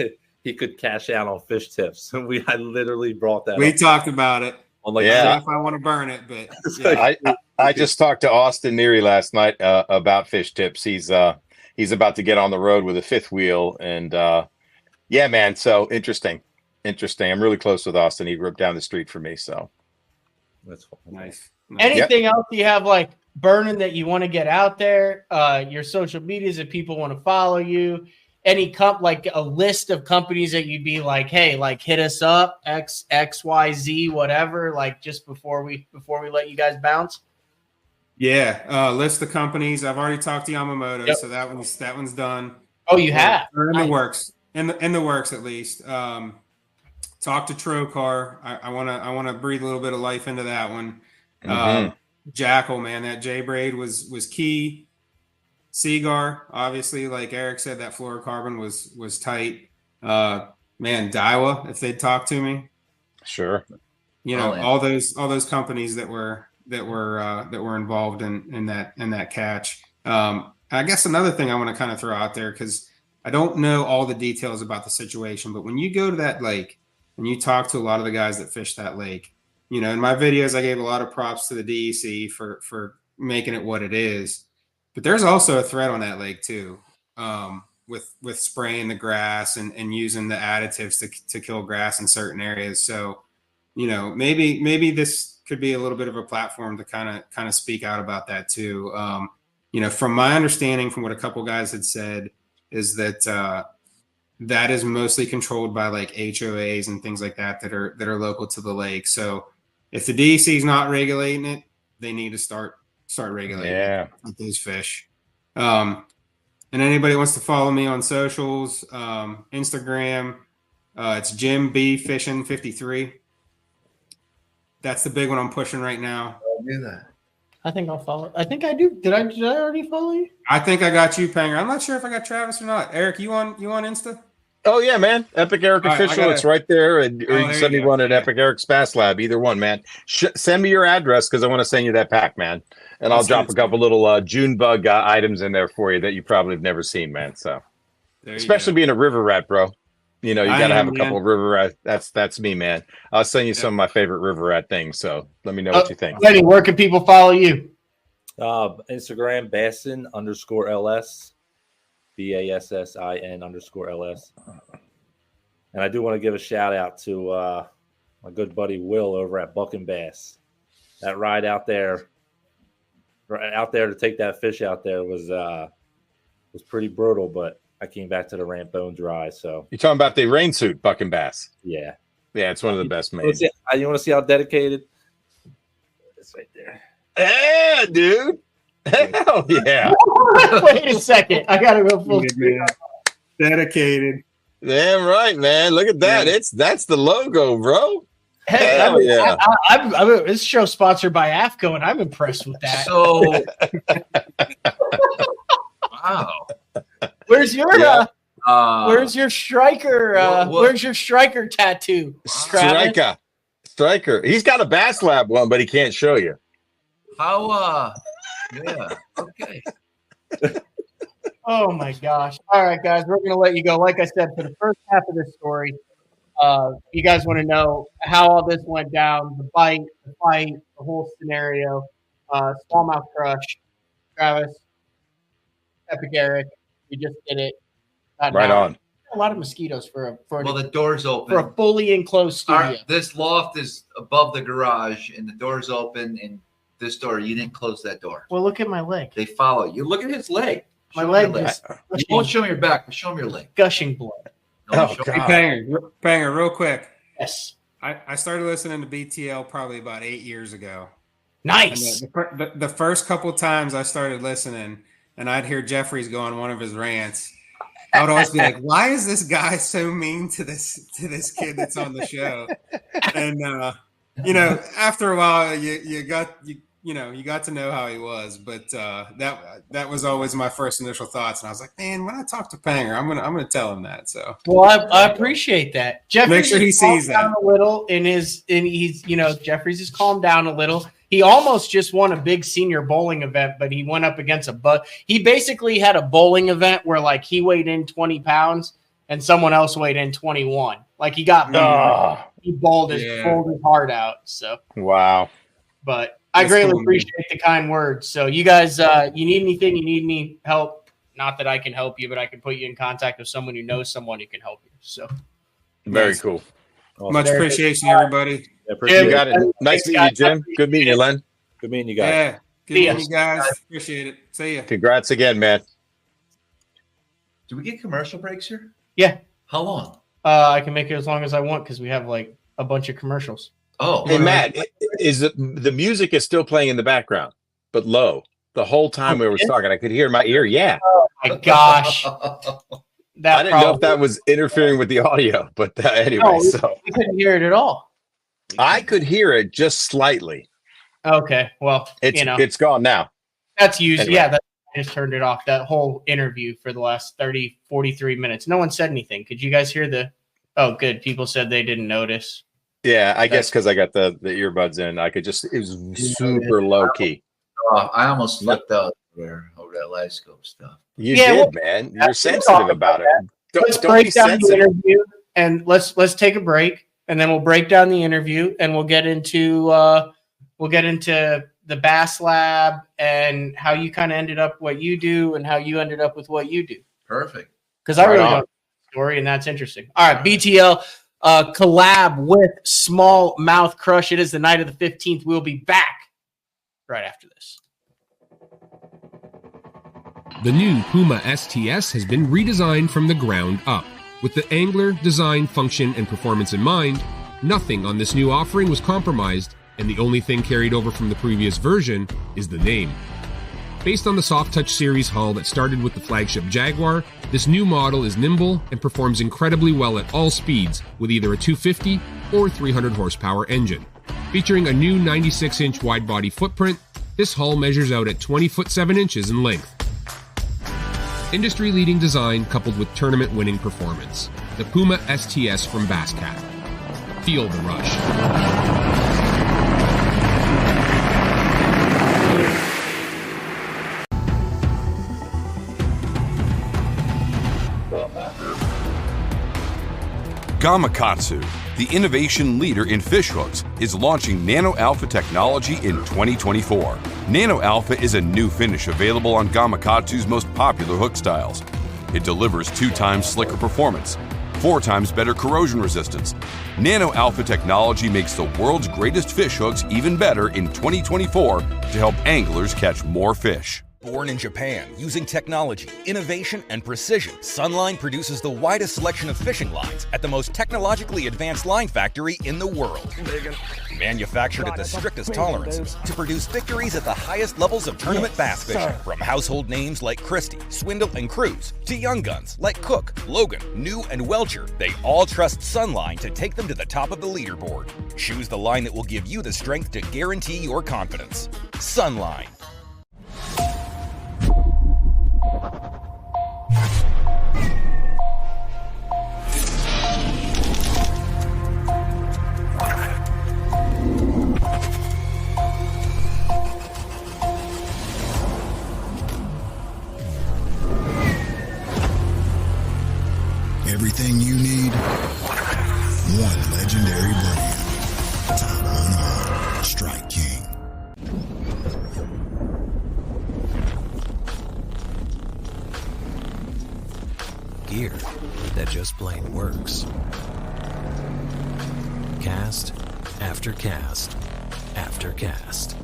S6: he could cash out on fish tips. I literally brought that
S5: We
S6: up.
S5: talked about it.
S6: I'm like,
S5: I don't know if I want to burn it, but yeah.
S4: I just talked to Austin Neary last night about fish tips. He's about to get on the road with a fifth wheel, and yeah, man. So interesting. I'm really close with Austin. He grew up down the street from me, so
S6: that's
S5: nice.
S1: Anything else you have like burning that you want to get out there? Your social medias, if people want to follow you. Any like a list of companies that you'd be like, hey, like hit us up, XYZ, whatever, like just before we let you guys bounce.
S5: Yeah, list the companies. I've already talked to Yamamoto, so that one's done.
S1: Oh, you have?
S5: Or in the works. In the works at least. Talk to Trocar. I wanna breathe a little bit of life into that one. Jackal, man, that J braid was key. Seagar, obviously, like Eric said, that fluorocarbon was tight. Man, Daiwa, if they'd talk to me,
S4: sure.
S5: You know, all those companies that were involved in that catch. I guess another thing I want to kind of throw out there, because I don't know all the details about the situation, but when you go to that lake and you talk to a lot of the guys that fish that lake, you know, in my videos I gave a lot of props to the DEC for making it what it is. But there's also a threat on that lake too, with spraying the grass and using the additives to kill grass in certain areas. So, you know, maybe this could be a little bit of a platform to kind of speak out about that too. You know, from my understanding, from what a couple guys had said, is that that is mostly controlled by like HOAs and things like that are local to the lake. So if the DEC is not regulating it, they need to start regulating these fish. And anybody wants to follow me on socials, Instagram, it's Jim B Fishing 53. That's the big one I'm pushing right now.
S3: I'll do that.
S1: I think I'll follow. I think I do. Did I already follow you?
S5: I think I got you, Panger. I'm not sure if I got Travis or not. Eric, you on Insta?
S4: Oh yeah, man. Epic Eric Official. It's right there. Or you can send me one at Epic Eric's Bass Lab. Either one, man. Send me your address because I want to send you that pack, man. And I'll drop a couple little June bug items in there for you that you probably have never seen, man. So, especially being a river rat, bro. You know, you got to have a couple of river rat. That's me, man. I'll send you some of my favorite river rat things. So let me know what you think.
S1: Lenny, where can people follow you?
S6: Instagram, Bassin_LS. BASSIN_LS. And I do want to give a shout out to my good buddy Will over at Buck and Bass. That ride out there to take that fish out there was pretty brutal, but I came back to the ramp bone dry. So
S4: you're talking about the rain suit, Buck and Bass.
S6: Yeah.
S4: Yeah, it's one of the best
S6: You
S4: made.
S6: want to see how dedicated? It's right there.
S4: Yeah, dude. Hell yeah.
S1: Wait a second. I gotta go full
S5: Good,
S1: screen.
S5: man. Dedicated.
S4: Damn right, man. Look at that.
S5: Yeah.
S4: That's the logo, bro.
S1: Hey,
S4: Hell yeah.
S1: this show's sponsored by AFCO, and I'm impressed with that.
S3: So, wow.
S1: Where's your where's your striker?
S3: What?
S1: Where's your striker tattoo? Travis?
S4: Striker. He's got a Bass Lab one, but he can't show you.
S3: How? Yeah. Okay.
S1: Oh my gosh! All right, guys, we're gonna let you go. Like I said, for the first half of this story, you guys want to know how all this went down, the bite, the fight, the whole scenario. Smallmouth crush, Travis, Epic Eric, you just did it.
S4: Right on.
S1: A lot of mosquitoes for
S3: The door's open.
S1: for a fully enclosed studio.
S3: This loft is above the garage, and the door's open. And this door, you didn't close that door.
S1: Well, look at my leg.
S3: They follow you. Look at his leg.
S1: My
S3: Show
S1: leg
S3: him your
S1: just
S3: You won't show me your back, but show me your leg.
S1: gushing blood.
S3: No,
S4: Oh,
S3: show
S4: God.
S3: me-
S5: Banger, real quick.
S1: Yes,
S5: I started listening to BTL probably about 8 years ago.
S1: nice.
S5: And the first couple times I started listening, and I'd hear Jeffries go on one of his rants, I would always be like, "Why is this guy so mean to this kid that's on the show?" And after a while, you got to know how he was. But that was always my first initial thoughts, and I was like, "Man, when I talk to Panger, I'm gonna tell him that." So
S1: Well, I appreciate that. Jeffries
S5: Make sure he
S1: has calmed
S5: sees that.
S1: down a little Jeffries has calmed down a little. He almost just won a big senior bowling event, but he went up against he basically had a bowling event where like he weighed in 20 pounds and someone else weighed in 21. Like he got he bowled his heart out. So
S4: Wow.
S1: but I
S5: That's
S1: greatly
S5: cool, man.
S1: appreciate the kind words. So you guys, you need anything, you need any help. Not that I can help you, but I can put you in contact with someone who knows someone who can help you. So
S4: Very
S5: Nice.
S4: cool.
S6: Awesome.
S5: much
S1: There it
S5: appreciation, everybody.
S6: I appreciate
S4: You
S6: it.
S4: got it. Nice meeting you, Jim. Good meeting you, Len.
S6: Good meeting you guys.
S5: Yeah, good
S1: See ya.
S5: meeting you guys. Appreciate it. See ya.
S4: Congrats again, man.
S3: Do we get commercial breaks here?
S1: yeah,
S3: How long?
S1: I can make it as long as I want because we have like a bunch of commercials.
S3: Oh,
S4: Hey, Matt, the music is still playing in the background, but low. The whole time we were talking, I could hear in my ear. Yeah.
S1: My gosh, that
S4: I didn't know if that was interfering with the audio, but anyway,
S1: No,
S4: so
S1: we couldn't hear it at all.
S4: I could hear it just slightly.
S1: Okay, well,
S4: It's gone now.
S1: that's used.
S4: Anyway.
S1: Yeah, I just turned it off. That whole interview for the last 30, 43 minutes. No one said anything. Could you guys hear oh, good. People said they didn't notice.
S4: Yeah, I guess because I got the earbuds in, I could just, it was super low key.
S3: I almost flipped out over that live scope stuff.
S4: You
S1: Yeah,
S4: did, man. You're sensitive about it.
S1: Let's
S4: Don't
S1: break
S4: be
S1: down the
S4: sensitive.
S1: interview and let's take a break and then we'll break down the interview and we'll get into the Bass Lab and how you kind of ended up what you do and how you ended up with what you do.
S3: Perfect.
S1: Because I
S4: Right
S1: really
S4: on.
S1: don't know the story and that's interesting. All right, BTL collab with Smallmouth Crush. It is the night of the 15th. We'll be back right after this.
S7: The new Puma STS has been redesigned from the ground up. With the angler, design, function, and performance in mind, nothing on this new offering was compromised, and the only thing carried over from the previous version is the name. Based on the Soft Touch series hull that started with the flagship Jaguar, this new model is nimble and performs incredibly well at all speeds with either a 250 or 300 horsepower engine. Featuring a new 96-inch wide-body footprint, this hull measures out at 20 foot 7 inches in length. Industry-leading design coupled with tournament-winning performance. The Puma STS from Basscat. Feel the rush.
S2: Gamakatsu, the innovation leader in fish hooks, is launching Nano Alpha technology in 2024. Nano Alpha is a new finish available on Gamakatsu's most popular hook styles. It delivers 2 times slicker performance, 4 times better corrosion resistance. Nano Alpha technology makes the world's greatest fish hooks even better in 2024 to help anglers catch more fish.
S8: Born in Japan, using technology, innovation, and precision, Sunline produces the widest selection of fishing lines at the most technologically advanced line factory in the world. Manufactured at the strictest tolerances to produce victories at the highest levels of tournament bass fishing. From household names like Christie, Swindle, and Cruz, to young guns like Cook, Logan, New, and Welcher, they all trust Sunline to take them to the top of the leaderboard. Choose the line that will give you the strength to guarantee your confidence. Sunline.
S9: Everything you need, one legendary brand. Top on Strike King. Gear that just plain works. Cast after cast after cast.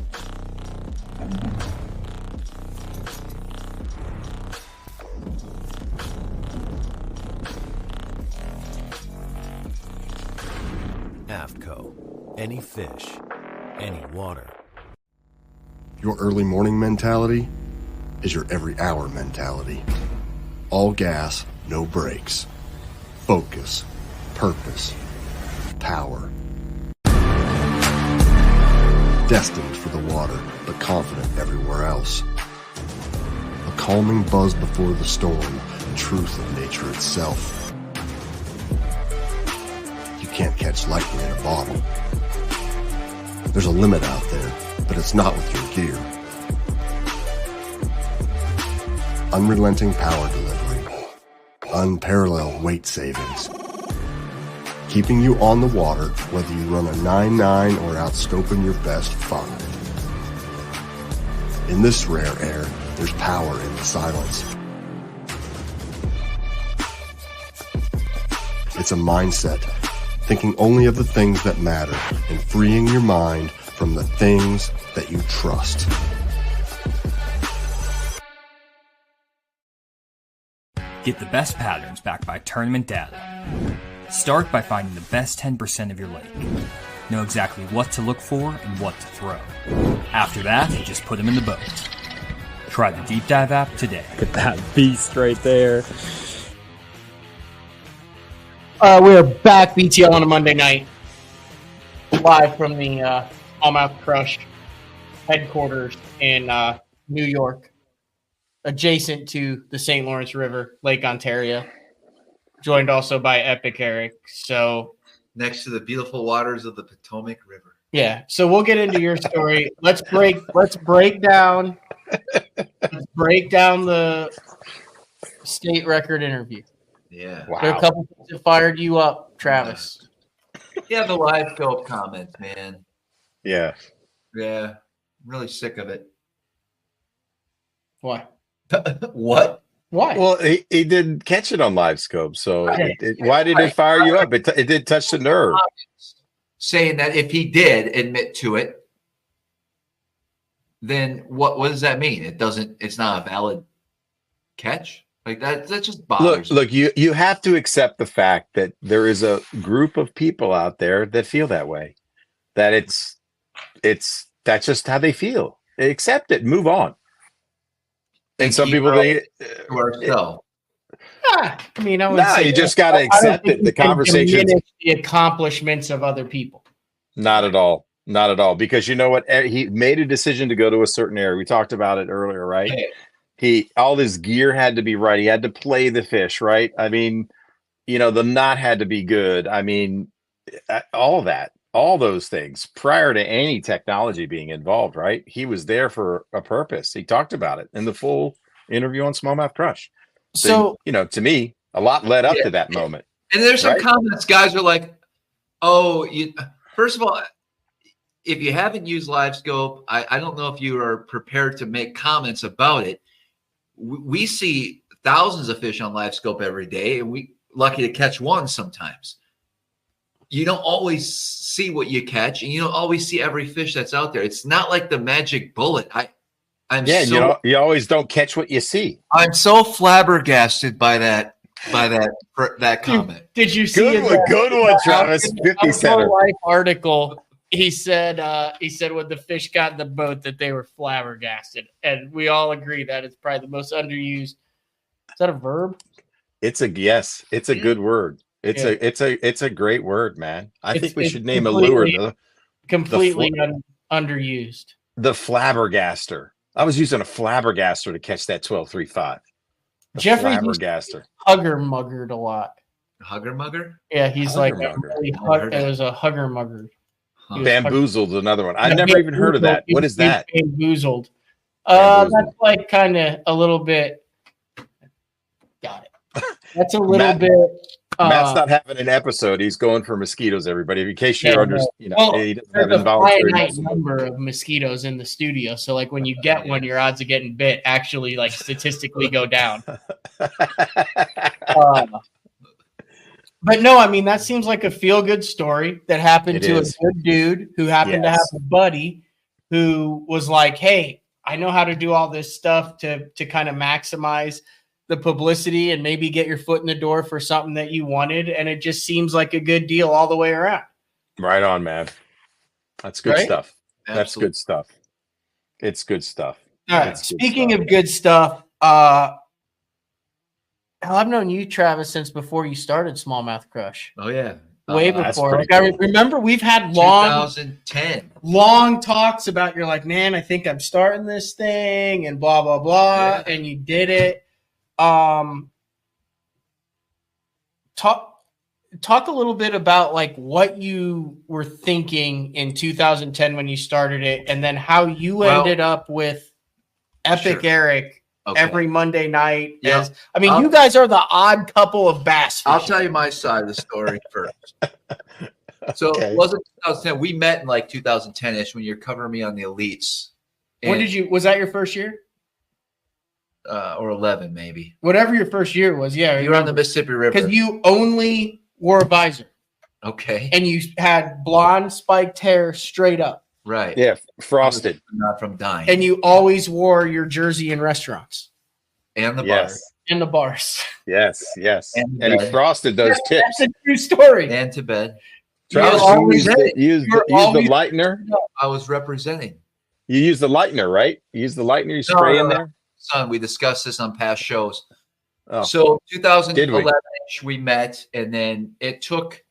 S9: AFCO. Any fish, any water.
S10: Your early morning mentality is your every hour mentality. All gas, no brakes. Focus, purpose, power. Destined for the water, but confident everywhere else. A calming buzz before the storm, the truth of nature itself. You can't catch lightning in a bottle. There's a limit out there, but it's not with your gear. Unrelenting power delivery. Unparalleled weight savings. Keeping you on the water, whether you run a 9.9 or outscoping your best 5. In this rare air, there's power in the silence. It's a mindset, thinking only of the things that matter and freeing your mind from the things that you trust.
S11: Get the best patterns backed by tournament data. Start by finding the best 10% of your lake. Know exactly what to look for and what to throw. After that, just put them in the boat. Try the Deep Dive app today.
S12: Look at that beast right there.
S1: We are back, BTL, on a Monday night, live from the Smallmouth Crush headquarters in New York, adjacent to the St. Lawrence River, Lake Ontario, joined also by Epic Eric. So
S3: next to the beautiful waters of the Potomac River.
S1: Yeah, so we'll get into your story. Let's break down the state record interview.
S3: Yeah.
S1: Wow. There are a couple things that fired you up, Travis.
S3: Yeah, the live scope comments, man.
S4: Yeah.
S3: Yeah. I'm really sick of it.
S1: Why?
S3: What?
S1: Why?
S4: Well, he didn't catch it on live scope, so why did it fire you up? It did touch the nerve.
S3: Saying that if he did admit to it, then what does that mean? It's not a valid catch? Like that just bothers me.
S4: Look, you have to accept the fact that there is a group of people out there that feel that way. That that's just how they feel. They accept it, move on. And some people think
S3: to ourselves.
S1: I mean, I would say
S4: you just got to accept it. The conversation,
S1: the accomplishments of other people.
S4: Not at all. Not at all. Because you know what? He made a decision to go to a certain area. We talked about it earlier, right? All his gear had to be right. He had to play the fish, right? I mean, the knot had to be good. I mean, all those things prior to any technology being involved, right? He was there for a purpose. He talked about it in the full interview on Smallmouth Crush. So, to me, a lot led up to that moment.
S3: And there's some comments, guys are like, first of all, if you haven't used live scope, I don't know if you are prepared to make comments about it. We see thousands of fish on live scope every day, and we lucky to catch one sometimes. You don't always see what you catch, and you don't always see every fish that's out there. It's not like the magic bullet. I
S4: you always don't catch what you see.
S3: I'm so flabbergasted by that comment.
S1: Did you see
S4: good one, Travis? 50 center
S1: Life article? He said when the fish got in the boat that they were flabbergasted, and we all agree that it's probably the most underused. Is that a verb?
S4: It's a good word. It's a great word, man. I think we should name a lure
S1: completely underused.
S4: The flabbergaster. I was using a flabbergaster to catch that 12.35.
S1: Jeffrey
S4: flabbergaster.
S1: Hugger muggered a lot.
S3: Hugger mugger?
S1: Yeah, he's like it was a hugger mugger.
S4: Bamboozled, another one. I never even heard of that. What is that?
S1: Bamboozled. That's like kind of a little bit. Got it. That's a little bit.
S4: Matt's not having an episode. He's going for mosquitoes, everybody. In case you're he doesn't have
S1: there's a
S4: involuntary
S1: finite number of mosquitoes in the studio. So like when you get one, your odds of getting bit actually like statistically go down. But no, I mean, that seems like a feel-good story that happened to a good dude who happened to have a buddy who was like, hey, I know how to do all this stuff to kind of maximize the publicity and maybe get your foot in the door for something that you wanted. And it just seems like a good deal all the way around.
S4: Right on, man. That's good stuff.
S3: Absolutely.
S4: That's good stuff. It's good stuff.
S1: All right. Speaking of good stuff, I've known you, Travis, since before you started Smallmouth Crush.
S3: Oh, yeah.
S1: Way before. Like, I remember we've had
S3: 2010
S1: long talks about you're like, man, I think I'm starting this thing and blah, blah, blah. And you did it. Talk a little bit about like what you were thinking in 2010 when you started it, and then how you ended up with Epic Eric every Monday night.
S3: Yep.
S1: You guys are the odd couple of bass fishing.
S3: I'll tell you my side of the story first. So it wasn't 2010. We met in like 2010-ish when you're covering me on the Elites.
S1: Was that your first year?
S3: Or 11 maybe.
S1: Whatever your first year was, yeah.
S3: You were on the Mississippi River.
S1: Because you only wore a visor.
S3: Okay.
S1: And you had blonde spiked hair straight up.
S3: Right.
S4: Yeah, frosted.
S3: Not from dying.
S1: And you always wore your jersey in restaurants.
S3: And the bars.
S1: And the bars.
S4: Yes. And he frosted those tips.
S1: That's a true story.
S3: And to bed.
S4: Travis, you used the lightener.
S3: I was representing.
S4: You used the lightener, right? You used the lightener, you spray in there?
S3: Son, we discussed this on past shows. So 2011-ish, we met, and then it took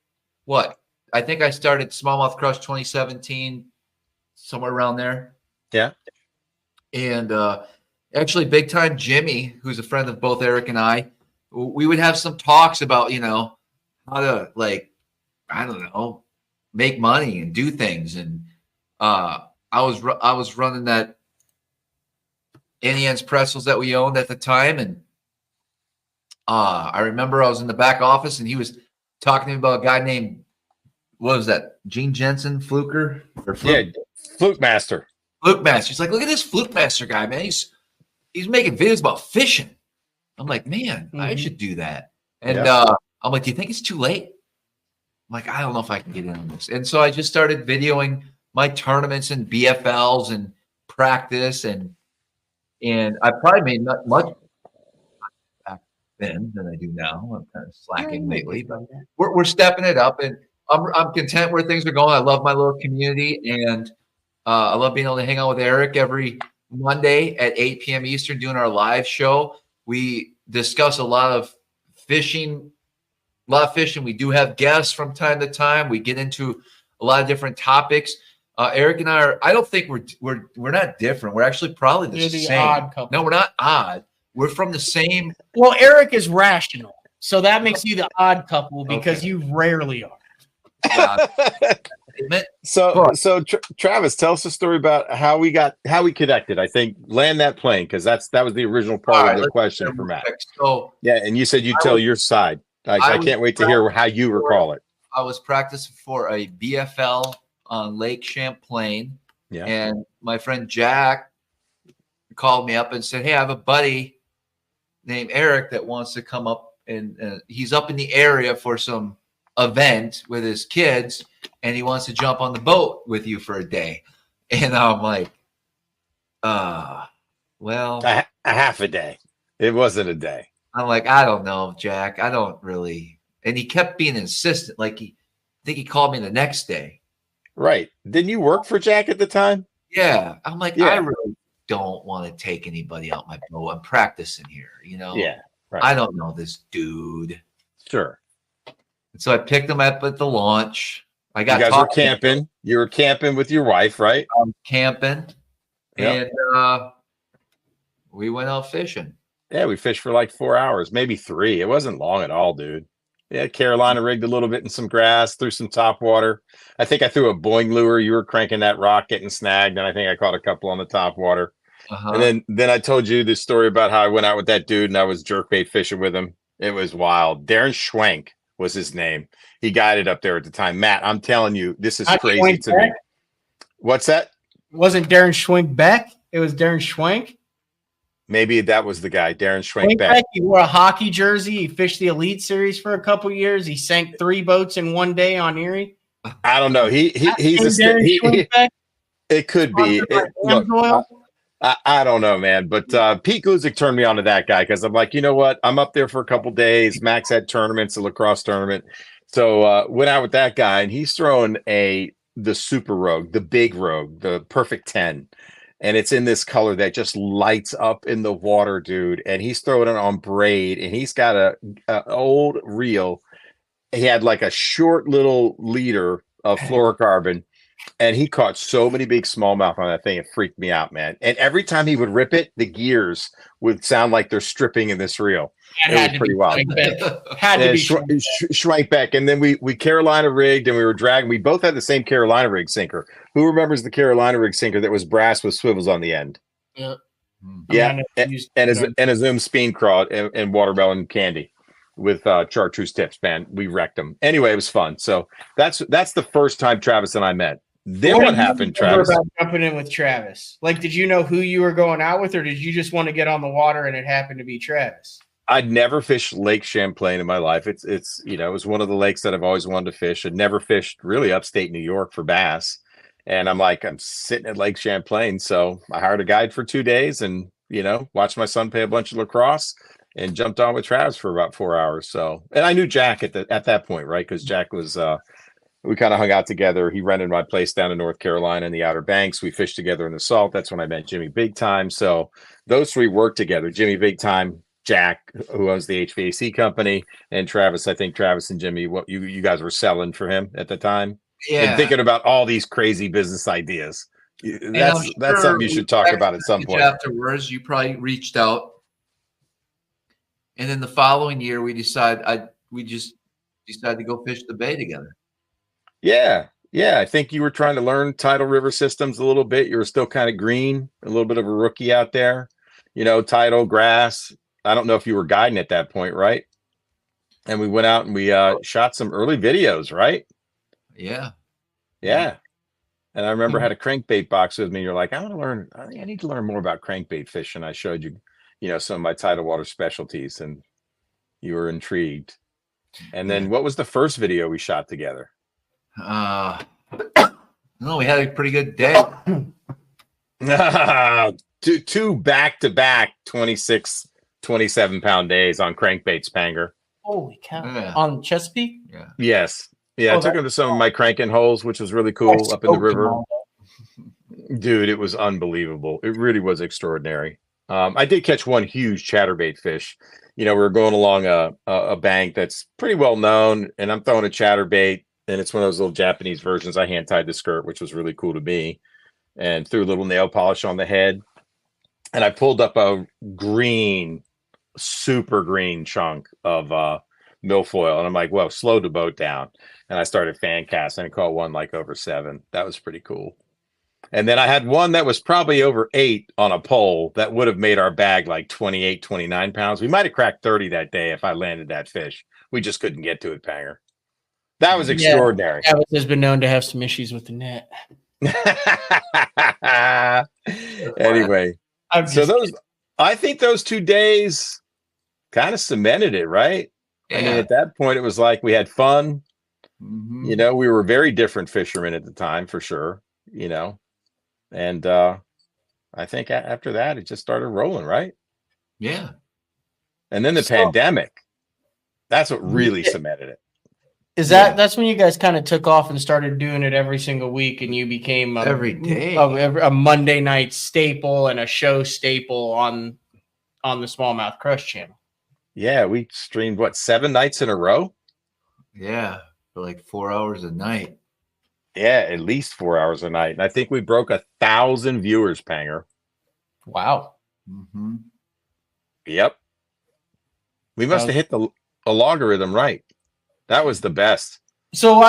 S3: what? I think I started Smallmouth Crush 2017, somewhere around there.
S4: Yeah.
S3: And actually, big time Jimmy, who's a friend of both Eric and I, we would have some talks about, how to make money and do things. And I was running that Annie Ann's Pretzels that we owned at the time. And I remember I was in the back office and he was talking to me about a guy named, what was that? Gene Jensen, Fluker?
S4: Yeah, Fluke Master.
S3: Fluke Master. He's like, look at this Fluke Master guy, man. He's making videos about fishing. I'm like, man, I should do that. And I'm like, do you think it's too late? I'm like, I don't know if I can get in on this. And so I just started videoing my tournaments and BFLs and practice, and I probably made not much back then than I do now. I'm kind of slacking lately, but we're stepping it up, and I'm content where things are going. I love my little community, and I love being able to hang out with Eric every Monday at 8 p.m. Eastern doing our live show. We discuss a lot of fishing. We do have guests from time to time. We get into a lot of different topics. Eric and I don't think we're not different. We're actually probably the same.
S1: Odd couple.
S3: No, we're not odd. We're from the same.
S1: Well, Eric is rational, so that makes you the odd couple because you rarely are.
S4: So Travis, tell us a story about how we connected. I think land that plane, because that was the original part of the question for Matt.
S3: So
S4: and you said you'd tell your side. I can't wait to hear how you recall it.
S3: I was practicing for a BFL on Lake Champlain, and my friend Jack called me up and said, hey, I have a buddy named Eric that wants to come up, and he's up in the area for some event with his kids, and he wants to jump on the boat with you for a day. And I'm like, Well,
S4: a half a day. It wasn't a day.
S3: I'm like, I don't know, Jack. I don't really. And he kept being insistent. Like I think he called me the next day.
S4: Right. Didn't you work for Jack at the time?
S3: Yeah. I'm like,
S4: Yeah.
S3: I really don't want to take anybody out my boat. I'm practicing here,
S4: Yeah. Right.
S3: I don't know this dude.
S4: Sure.
S3: And so I picked him up at the launch. I got
S4: you guys were camping. You were camping with your wife, right?
S3: Camping.
S4: Yep.
S3: And we went out fishing.
S4: Yeah, we fished for like 4 hours, maybe 3. It wasn't long at all, dude. Yeah, Carolina rigged a little bit in some grass, threw some top water. I think I threw a boing lure. You were cranking that rock, getting snagged, and I think I caught a couple on the top water. And then I told you this story about how I went out with that dude and I was jerkbait fishing with him. It was wild. Darren Schwenk was his name. He guided up there at the time. Matt, I'm telling you, this is crazy to me. What's that?
S1: It wasn't Darren Schwenk Beck. It was Darren Schwenk.
S4: Maybe that was the guy, Darren Schwenk Beck.
S1: He wore a hockey jersey. He fished the Elite Series for a couple years. He sank 3 boats in one day on Erie.
S4: I don't know. It could be. Look, I don't know, man. But Pete Guzik turned me on to that guy because I'm like, you know what? I'm up there for a couple days. Max had tournaments, a lacrosse tournament. So went out with that guy, and he's throwing the Super Rogue, the big Rogue, the Perfect 10. And it's in this color that just lights up in the water, dude. And he's throwing it on braid, and he's got a old reel. He had like a short little leader of fluorocarbon, and he caught so many big smallmouth on that thing. It freaked me out, man. And every time he would rip it, the gears would sound like they're stripping in this reel. It was pretty wild.
S1: Had to be
S4: Schwenk Beck. And then we Carolina rigged, and we were dragging. We both had the same Carolina rig sinker. Who remembers the Carolina rig sinker that was brass with swivels on the end?
S1: Yeah.
S4: Yeah. And a Zoom Speed Craw and watermelon candy with chartreuse tips, man. We wrecked them. Anyway, it was fun. So that's the first time Travis and I met. Then what happened, Travis?
S1: About jumping in with Travis. Like, did you know who you were going out with, or did you just want to get on the water and it happened to be Travis?
S4: I'd never fished Lake Champlain in my life. It's it was one of the lakes that I've always wanted to fish. I'd never fished really upstate New York for bass. And I'm sitting at Lake Champlain. So I hired a guide for 2 days and, watched my son play a bunch of lacrosse and jumped on with Travis for about 4 hours. So, and I knew Jack at that point, right? Because Jack was, we kind of hung out together. He rented my place down in North Carolina in the Outer Banks. We fished together in the Salt. That's when I met Jimmy Big Time. So those 3 worked together. Jimmy Big Time, Jack, who owns the HVAC company, and Travis. I think Travis and Jimmy, what you guys were selling for him at the time.
S3: Yeah.
S4: And thinking about all these crazy business ideas. That's something you should talk about at some point.
S3: Afterwards, you probably reached out. And then the following year, we just decided to go fish the bay together.
S4: Yeah. Yeah. I think you were trying to learn tidal river systems a little bit. You were still kind of green, a little bit of a rookie out there, tidal grass. I don't know if you were guiding at that point, right? And we went out and we shot some early videos, right?
S3: Yeah.
S4: Yeah. And I remember I had a crankbait box with me. You're like, I need to learn more about crankbait fishing. I showed you, some of my tidal water specialties, and you were intrigued. And then what was the first video we shot together?
S3: No, we had a pretty good day.
S4: Two back-to-back 26, 27-pound days on crankbait Spanger.
S1: Holy cow. Yeah. On Chesapeake?
S3: Yeah.
S4: Yes. Yeah, I took him to some of my cranking holes, which was really cool up in the river. Dude, it was unbelievable. It really was extraordinary. I did catch one huge chatterbait fish. We were going along a bank that's pretty well known, and I'm throwing a chatterbait, and it's one of those little Japanese versions. I hand tied the skirt, which was really cool to me, and threw a little nail polish on the head. And I pulled up a super green chunk of milfoil, and I'm like, well, slow the boat down. And I started fan casting and caught one like over 7. That was pretty cool. And then I had one that was probably over 8 on a pole that would have made our bag like 28, 29 pounds. We might have cracked 30 that day if I landed that fish. We just couldn't get to it, Panger. That was extraordinary.
S1: Travis has been known to have some issues with the net.
S4: Anyway, I think those 2 days kind of cemented it, right? Yeah. I mean, at that point, it was like we had fun. Mm-hmm. We were very different fishermen at the time, for sure. And I think after that, it just started rolling, right?
S3: Yeah.
S4: And then the pandemic, that's what really cemented it.
S1: Is that's when you guys kind of took off and started doing it every single week, and you became
S3: every day
S1: a Monday night staple and a show staple on the Smallmouth Crush channel?
S4: Yeah, we streamed 7 nights in a row?
S3: Yeah, for like 4 hours a night.
S4: Yeah, at least 4 hours a night. And I think we broke 1,000 viewers, Panger.
S1: Wow.
S3: Mm-hmm.
S4: Yep. We must have hit the logarithm right. That was the best.
S1: So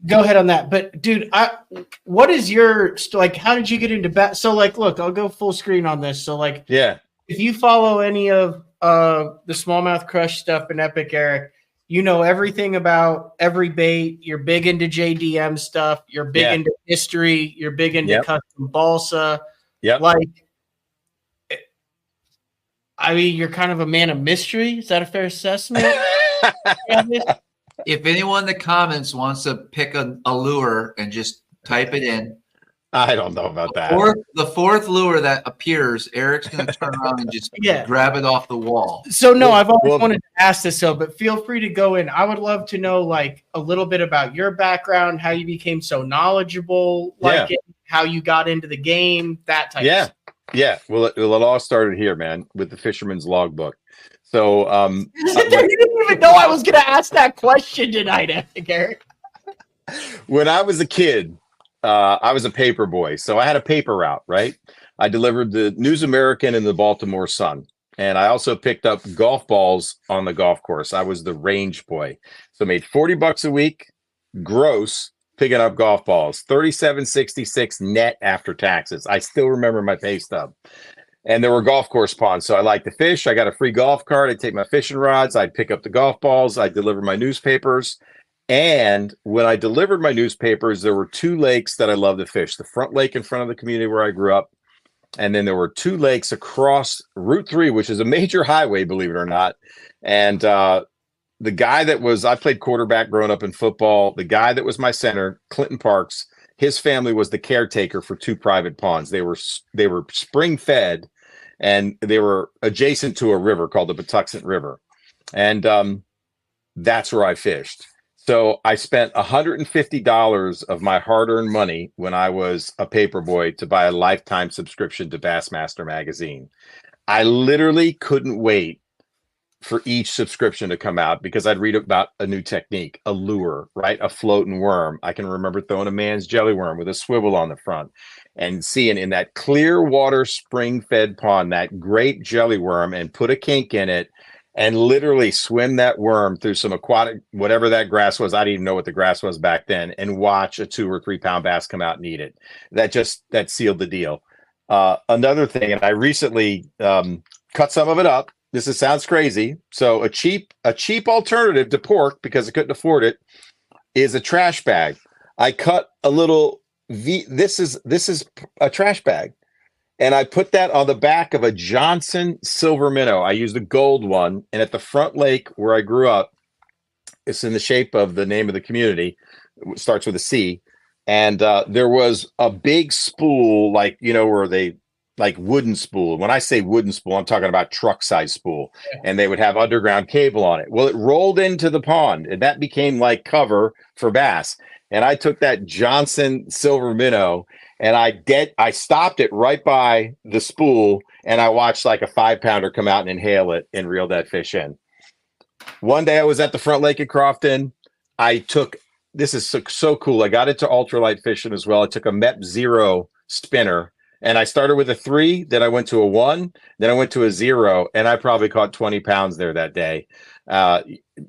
S1: go ahead on that. But dude, what is your how did you get into bass? So look, I'll go full screen on this. So
S4: yeah,
S1: if you follow any of the Smallmouth Crush stuff and Epic Eric, you know everything about every bait. You're big into JDM stuff. You're big into history. You're big into custom balsa.
S4: Yep.
S1: I mean, you're kind of a man of mystery. Is that a fair assessment?
S3: If anyone in the comments wants to pick a lure and just type it in.
S4: I don't know about that.
S3: The fourth lure that appears, Eric's going to turn around and just grab it off the wall.
S1: So, no, I've always wanted to ask this, but feel free to go in. I would love to know, a little bit about your background, how you became so knowledgeable, how you got into the game, that type of stuff.
S4: Yeah. Well, it all started here, man, with the Fisherman's Logbook. So,
S1: you didn't even know I was going to ask that question tonight, Eric.
S4: When I was a kid, I was a paper boy. So I had a paper route, right? I delivered the News American and the Baltimore Sun. And I also picked up golf balls on the golf course. I was the range boy. So I made $40 a week gross picking up golf balls, $37.66 net after taxes. I still remember my pay stub. And there were golf course ponds. So I liked to fish. I got a free golf cart. I'd take my fishing rods. I'd pick up the golf balls. I'd deliver my newspapers. And when I delivered my newspapers, there were 2 lakes that I loved to fish. The front lake in front of the community where I grew up. And then there were 2 lakes across Route 3, which is a major highway, believe it or not. And the guy I played quarterback growing up in football. The guy that was my center, Clinton Parks, his family was the caretaker for 2 private ponds. They were spring fed, and they were adjacent to a river called the Patuxent River. And that's where I fished. So I spent $150 of my hard-earned money when I was a paper boy to buy a lifetime subscription to Bassmaster magazine. I literally couldn't wait for each subscription to come out because I'd read about a new technique, a lure, right? A floating worm. I can remember throwing a man's jelly worm with a swivel on the front and seeing in that clear water spring-fed pond that great jelly worm and put a kink in it and literally swim that worm through some aquatic, whatever that grass was. I didn't even know what the grass was back then, and watch a 2 or 3 pound bass come out and eat it. That sealed the deal. Another thing, and I recently cut some of it up. Sounds crazy. So a cheap alternative to pork, because I couldn't afford it, is a trash bag. I cut a little this is a trash bag. And I put that on the back of a Johnson silver minnow. I used a gold one. And at the front lake where I grew up, it's in the shape of the name of the community. It starts with a C. And there was a big spool, where they, wooden spool. When I say wooden spool, I'm talking about truck size spool. And they would have underground cable on it. Well, it rolled into the pond, and that became like cover for bass. And I took that Johnson silver minnow, and I stopped it right by the spool, and I watched like a 5 pounder come out and inhale it and reel that fish in. One day I was at the front lake at Crofton. This is so cool. I got into ultralight fishing as well. I took a MEP 0 spinner, and I started with a 3, then I went to a 1, then I went to a 0, and I probably caught 20 pounds there that day,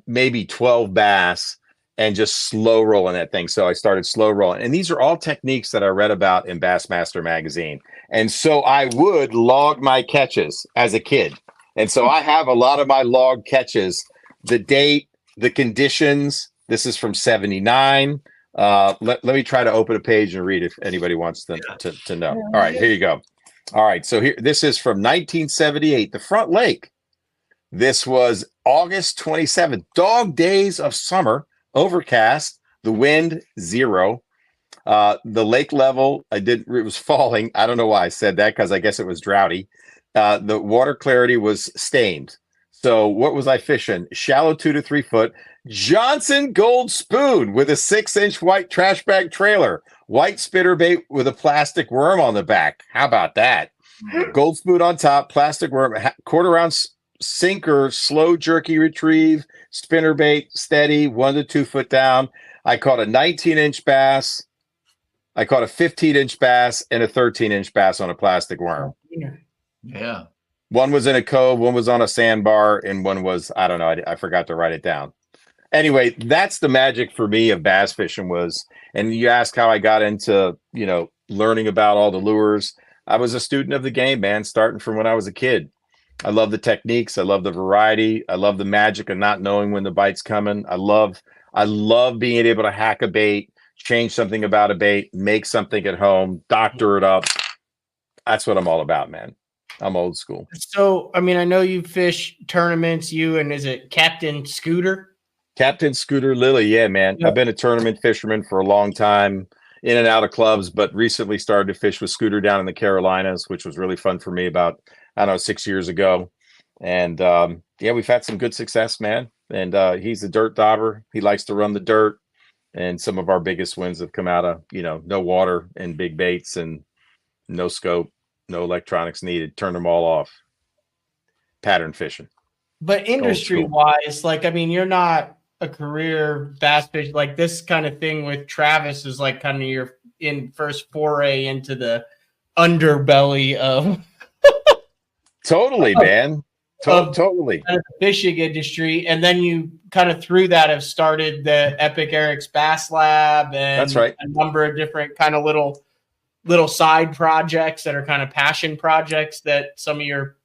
S4: maybe 12 bass. And just slow rolling that thing. So I started slow rolling. And these are all techniques that I read about in Bassmaster magazine. And so I would log my catches as a kid. And so I have a lot of my log catches, the date, the conditions. This is from 79. Let me try to open a page and read if anybody wants to know. All right, here you go. All right, so this is from 1978, the front lake. This was August 27th, dog days of summer. Overcast, the wind 0. The lake level, it was falling. I don't know why I said that, because I guess it was droughty. The water clarity was stained. So what was I fishing? Shallow 2 to 3 foot. Johnson Gold Spoon with a 6-inch white trash bag trailer. White spinnerbait with a plastic worm on the back. How about that? Gold Spoon on top, plastic worm, quarter ounce sinker, slow jerky retrieve, spinnerbait, steady, 1 to 2 foot down. I caught a 19-inch bass. I caught a 15-inch bass and a 13-inch bass on a plastic worm.
S3: Yeah.
S4: One was in a cove, one was on a sandbar, and one was, I don't know, I forgot to write it down. Anyway, that's the magic for me of bass fishing was, and you ask how I got into, learning about all the lures. I was a student of the game, man, starting from when I was a kid. I love the techniques. I love the variety. I love the magic of not knowing when the bite's coming. I love being able to hack a bait, change something about a bait, make something at home, doctor it up. That's what I'm all about, man. I'm old school.
S1: So, I know you fish tournaments, and is it Captain Scooter?
S4: Captain Scooter Lilly, yeah, man. I've been a tournament fisherman for a long time, in and out of clubs, but recently started to fish with Scooter down in the Carolinas, which was really fun for me about, 6 years ago. And we've had some good success, man. And he's a dirt dauber. He likes to run the dirt. And some of our biggest wins have come out of, no water and big baits and no scope. No electronics needed. Turn them all off. Pattern fishing.
S1: But industry-wise, you're not a career bass fish. Like this kind of thing with Travis is like kind of your first foray into the underbelly of
S4: totally, man. Totally.
S1: The fishing industry. And then you kind of through that have started the Epic Eric's Bass Lab and
S4: that's right.
S1: A number of different kind of little side projects that are kind of passion projects that some of your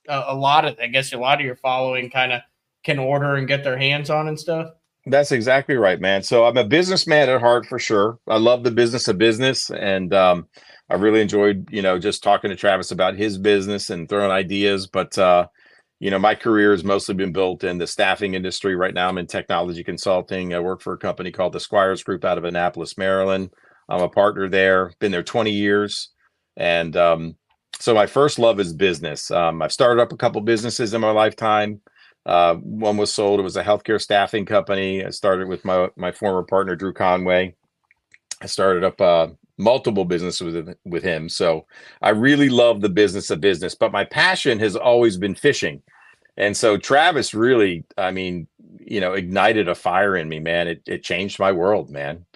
S1: a lot of your following kind of can order and get their hands on and stuff.
S4: That's exactly right, man. So I'm a businessman at heart for sure. I love the business of business, and I really enjoyed just talking to Travis about his business and throwing ideas. But my career has mostly been built in the staffing industry. Right now I'm in technology consulting. I work for a company called the Squires Group out of Annapolis, Maryland. I'm a partner there, been there 20 years. And so my first love is business. I've started up a couple businesses in my lifetime. One was sold. It was a healthcare staffing company. I started with my former partner, Drew Conway. I started up multiple businesses with him. So I really love the business of business, but my passion has always been fishing. And so Travis really, ignited a fire in me, man. It changed my world, man.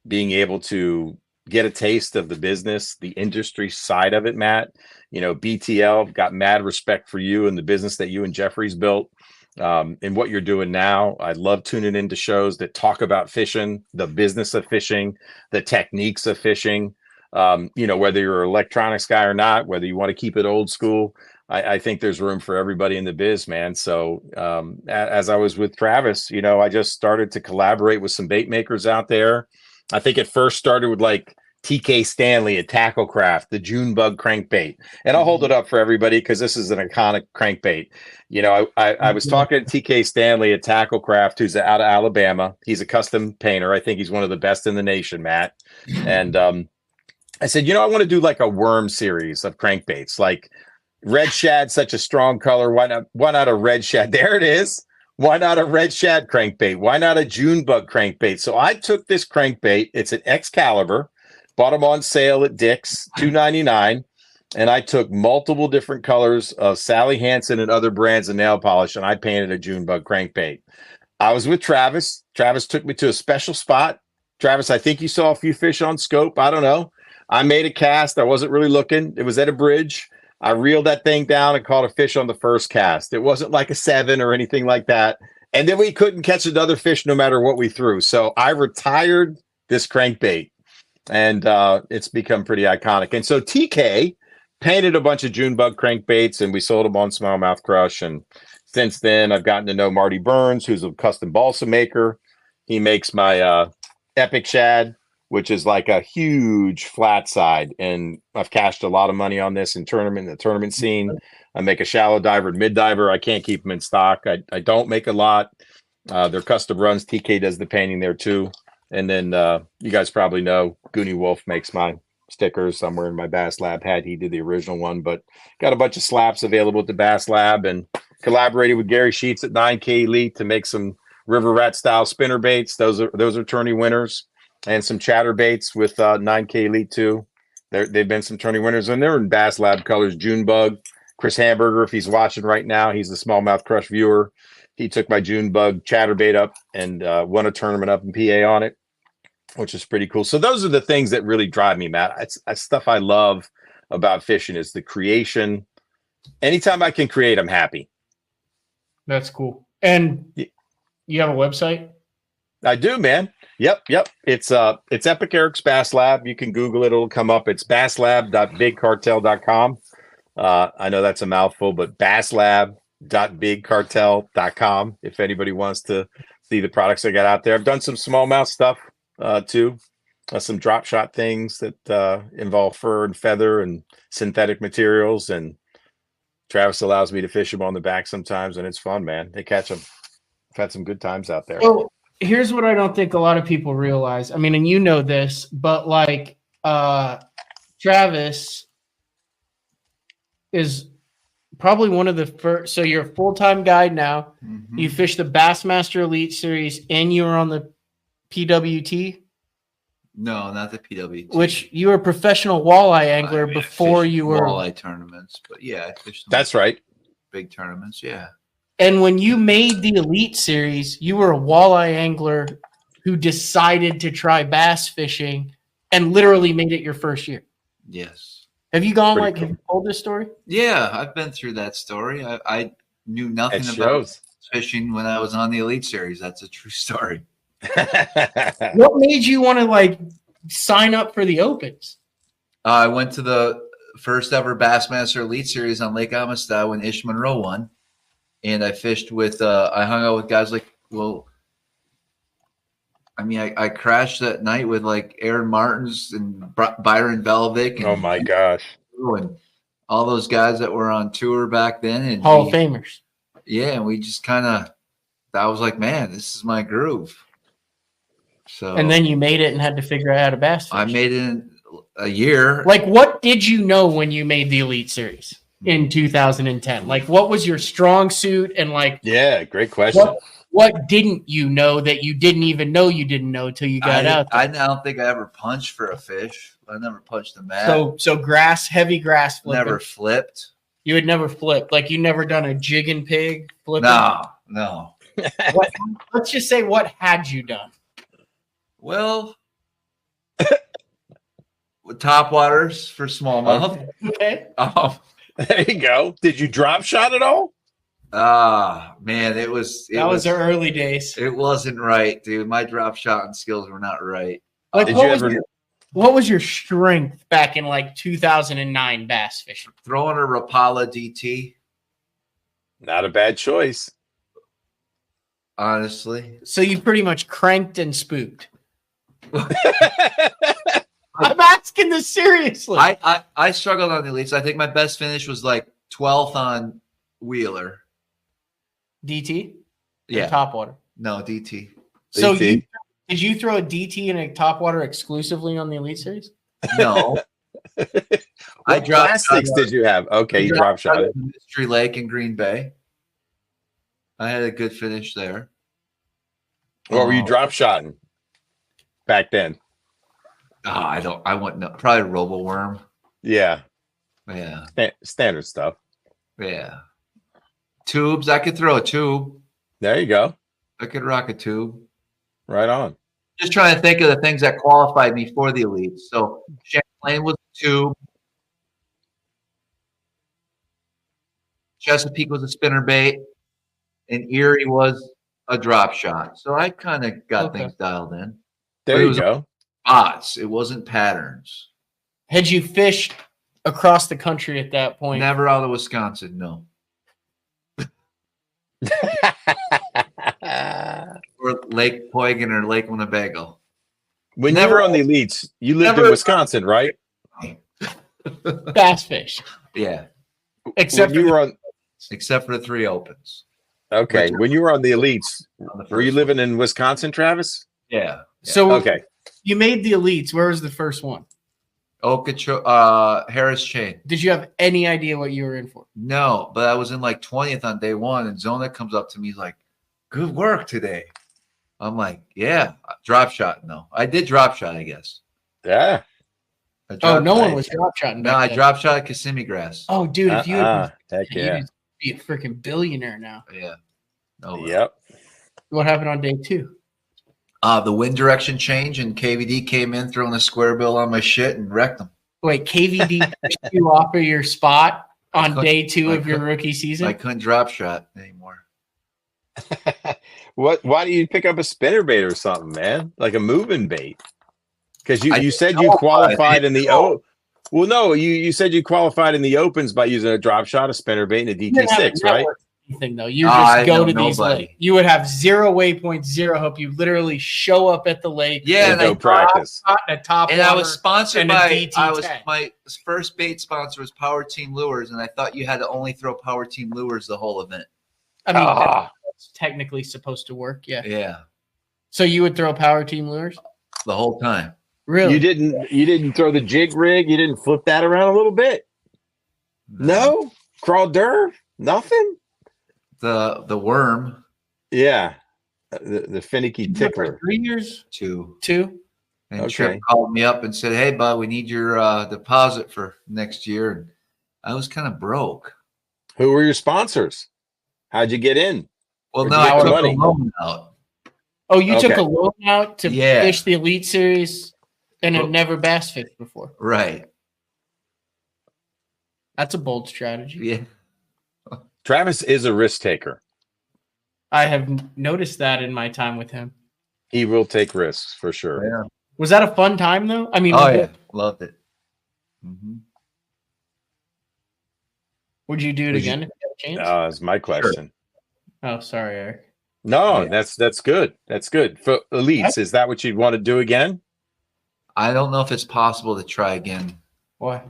S4: Being able to get a taste of the business, the industry side of it, Matt. BTL, got mad respect for you and the business that you and Jeffrey's built, and what you're doing now. I love tuning into shows that talk about fishing, the business of fishing, the techniques of fishing. Whether you're an electronics guy or not, whether you want to keep it old school, I think there's room for everybody in the biz, man. So as I was with Travis, I just started to collaborate with some bait makers out there. I think it first started with like TK Stanley at Tacklecraft, the June bug crankbait. And I'll hold it up for everybody because this is an iconic crankbait. I was talking to TK Stanley at Tacklecraft, who's out of Alabama. He's a custom painter. I think he's one of the best in the nation, Matt. And I said, I want to do like a worm series of crankbaits, like red shad, such a strong color. Why not a red shad? There it is. Why not a red shad crankbait? Why not a June bug crankbait? So I took this crankbait. It's an Excalibur. Bought them on sale at Dick's, $2.99. And I took multiple different colors of Sally Hansen and other brands of nail polish, and I painted a June bug crankbait. I was with Travis. Travis took me to a special spot. Travis, I think you saw a few fish on scope. I don't know. I made a cast. I wasn't really looking. It was at a bridge. I reeled that thing down and caught a fish on the first cast. It wasn't like a 7 or anything like that. And then we couldn't catch another fish no matter what we threw. So I retired this crankbait, and it's become pretty iconic. And so TK painted a bunch of June bug crankbaits, and we sold them on Smallmouth Crush. And since then, I've gotten to know Marty Burns, who's a custom balsa maker. He makes my Epic Shad, which is like a huge flat side. And I've cashed a lot of money on this in the tournament scene. I make a shallow diver and mid diver. I can't keep them in stock. I don't make a lot. They're custom runs. TK does the painting there too. And then you guys probably know Goonie Wolf makes my stickers somewhere in my Bass Lab hat. He did the original one, but got a bunch of slaps available at the Bass Lab, and collaborated with Gary Sheets at 9K Elite to make some river rat style spinner baits. Those are tourney winners, and some chatter baits with 9K Elite too. They've been some tourney winners, and they're in Bass Lab colors. Junebug, Chris Hamburger, if he's watching right now, he's the Smallmouth Crush viewer. He took my Junebug chatterbait up and won a tournament up in PA on it, which is pretty cool. So those are the things that really drive me, Matt. It's stuff I love about fishing is the creation. Anytime I can create, I'm happy.
S1: That's cool. And you have a website?
S4: I do, man. Yep. It's Epic Eric's Bass Lab. You can Google it; it'll come up. It's basslab.bigcartel.com. I know that's a mouthful, but basslab.bigcartel.com. If anybody wants to see the products I got out there, I've done some smallmouth stuff too. Some drop shot things that involve fur and feather and synthetic materials, and Travis allows me to fish them on the back sometimes, and it's fun, man. They catch them. I've had some good times out there.
S1: So here's what I don't think a lot of people realize. I mean, and you know this, but like Travis is probably one of the first. So you're a full-time guide now. Mm-hmm. You fish the Bassmaster Elite Series, and you were on the PWT.
S3: No, not the PWT.
S1: Which you were a professional walleye angler before you were
S3: walleye tournaments, but yeah, I fished.
S4: That's right.
S3: Big tournaments, yeah.
S1: And when you made the Elite Series, you were a walleye angler who decided to try bass fishing and literally made it your first year.
S3: Yes.
S1: Have you gone have you told this story?
S3: Yeah, I've been through that story. I knew nothing about fishing when I was on the Elite Series. That's a true story.
S1: What made you want to sign up for the Opens?
S3: I went to the first ever Bassmaster Elite Series on Lake Amistad when Ish Monroe won, and I fished with. I hung out with guys I crashed that night with Aaron Martins and Byron Velvick. And,
S4: oh my gosh!
S3: And all those guys that were on tour back then, and
S1: Hall of Famers.
S3: Yeah, and we just I was like, man, this is my groove. So,
S1: and then you made it and had to figure out how to bass fish.
S3: I made it in a year.
S1: What did you know when you made the Elite Series in 2010? What was your strong suit? And
S4: yeah, great question.
S1: What didn't you know that you didn't even know you didn't know till you got out there?
S3: I don't think I ever punched for a fish. I never punched a mat.
S1: So heavy grass flipping.
S3: Never flipped.
S1: You had never flipped. You never done a jig and pig flipping?
S3: No.
S1: Let's just say, what had you done?
S3: Well, with top waters for smallmouth.
S1: Okay.
S4: There you go. Did you drop shot at all?
S3: Man, that was
S1: the early days.
S3: It wasn't right, dude. My drop shotting skills were not right.
S1: What was your strength back in 2009 bass fishing?
S3: Throwing a Rapala DT.
S4: Not a bad choice.
S3: Honestly.
S1: So you pretty much cranked and spooked. I'm asking this seriously.
S3: I struggled on the Elites. I think my best finish was 12th on Wheeler.
S1: DT?
S3: Yeah.
S1: Topwater?
S3: No, DT.
S1: So did you throw a DT and a topwater exclusively on the Elite Series?
S3: No.
S4: What plastics did you have? Okay, you drop shot it.
S3: Mystery Lake in Green Bay. I had a good finish there.
S4: What were you drop shotting back then?
S3: I wouldn't know. Probably RoboWorm.
S4: Yeah.
S3: Yeah.
S4: Standard stuff.
S3: Yeah. Tubes. I could throw a tube.
S4: There you go.
S3: I could rock a tube.
S4: Right on.
S3: Just trying to think of the things that qualified me for the Elite. So Champlain was a tube. Chesapeake was a spinner bait. And Erie was a drop shot. So I kind of got things dialed in.
S4: There you go.
S3: Spots. It wasn't patterns.
S1: Had you fished across the country at that point?
S3: Never out of Wisconsin, no. Or Lake Poygan or Lake Winnebago.
S4: When you were on the Elites, you lived in Wisconsin, right?
S1: Bass fish.
S3: Yeah.
S1: Except
S3: for the 3 Opens.
S4: Okay. When you were on the Elites, were you living in Wisconsin, Travis?
S3: Yeah.
S1: So
S4: Okay.
S1: you made the elites. Where was the first one?
S3: Harris Chain.
S1: Did you have any idea what you were in for?
S3: No, but I was in like 20th on day one, and Zona comes up to me, he's like, "Good work today." I'm like, "Yeah, drop shot." No, I did drop shot, I guess.
S4: Yeah.
S1: No one was drop shotting.
S3: No, I drop shot at Kissimmee Grass.
S1: Oh, dude, if you had
S4: heck yeah,
S1: you'd be a freaking billionaire now.
S3: Yeah. Oh,
S4: yep.
S1: What happened on day two?
S3: The wind direction changed, and KVD came in throwing a square bill on my shit and wrecked them.
S1: Wait, KVD pushed you off of your spot on day two of your rookie season?
S3: I couldn't drop shot anymore.
S4: Why do you pick up a spinnerbait or something, man? Like a moving bait? Because you said you qualified in the Well, no, you said you qualified in the opens by using a drop shot, a spinnerbait, and a DT6, right?
S1: Anything though, you just go to these lakes. You would have 0 waypoints, 0 hope. You literally show up at the lake.
S3: Yeah,
S4: and no practice.
S3: And I was sponsored by. My first bait sponsor was Power Team Lures, and I thought you had to only throw Power Team Lures the whole event.
S1: I mean, that's technically supposed to work. Yeah.
S3: Yeah.
S1: So you would throw Power Team Lures
S3: the whole time.
S1: Really?
S4: You didn't throw the jig rig. You didn't flip that around a little bit. No crawl derv. Nothing.
S3: The worm.
S4: Yeah. The finicky tickler.
S1: 3 years?
S3: Two. And Trip called me up and said, "Hey, bud, we need your deposit for next year." And I was kind of broke.
S4: Who were your sponsors? How'd you get in?
S3: Well, no, I took a loan out.
S1: Oh, you took a loan out to
S3: Yeah.
S1: fish the Elite Series and had never bass fished before.
S3: Right.
S1: That's a bold strategy.
S3: Yeah.
S4: Travis is a risk taker.
S1: I have noticed that in my time with him.
S4: He will take risks for sure.
S3: Yeah.
S1: Was that a fun time though? I mean,
S3: loved it. Mm-hmm.
S1: Would you do it again if you had a chance?
S4: That's my question.
S1: Sure. Oh, sorry, Eric.
S4: No, that's good. That's good. For elites, is that what you'd want to do again?
S3: I don't know if it's possible to try again.
S1: Why?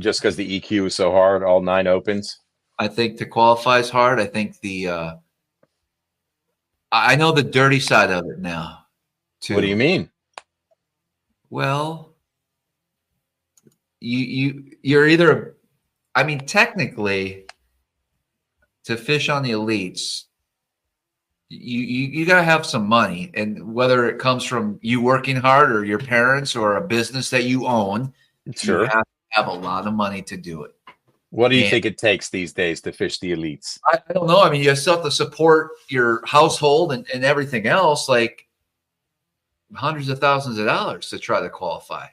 S4: Just because the EQ is so hard, all 9 opens?
S3: I think to qualify is hard. I think I know the dirty side of it now, too.
S4: What do you mean?
S3: Well, you're either, I mean, technically, to fish on the elites, you got to have some money, and whether it comes from you working hard or your parents or a business that you own,
S4: Sure.
S3: you have to have a lot of money to do it.
S4: What do you think it takes these days to fish the elites?
S3: I don't know. I mean, you still have to support your household and everything else, like hundreds of thousands of dollars to try to qualify.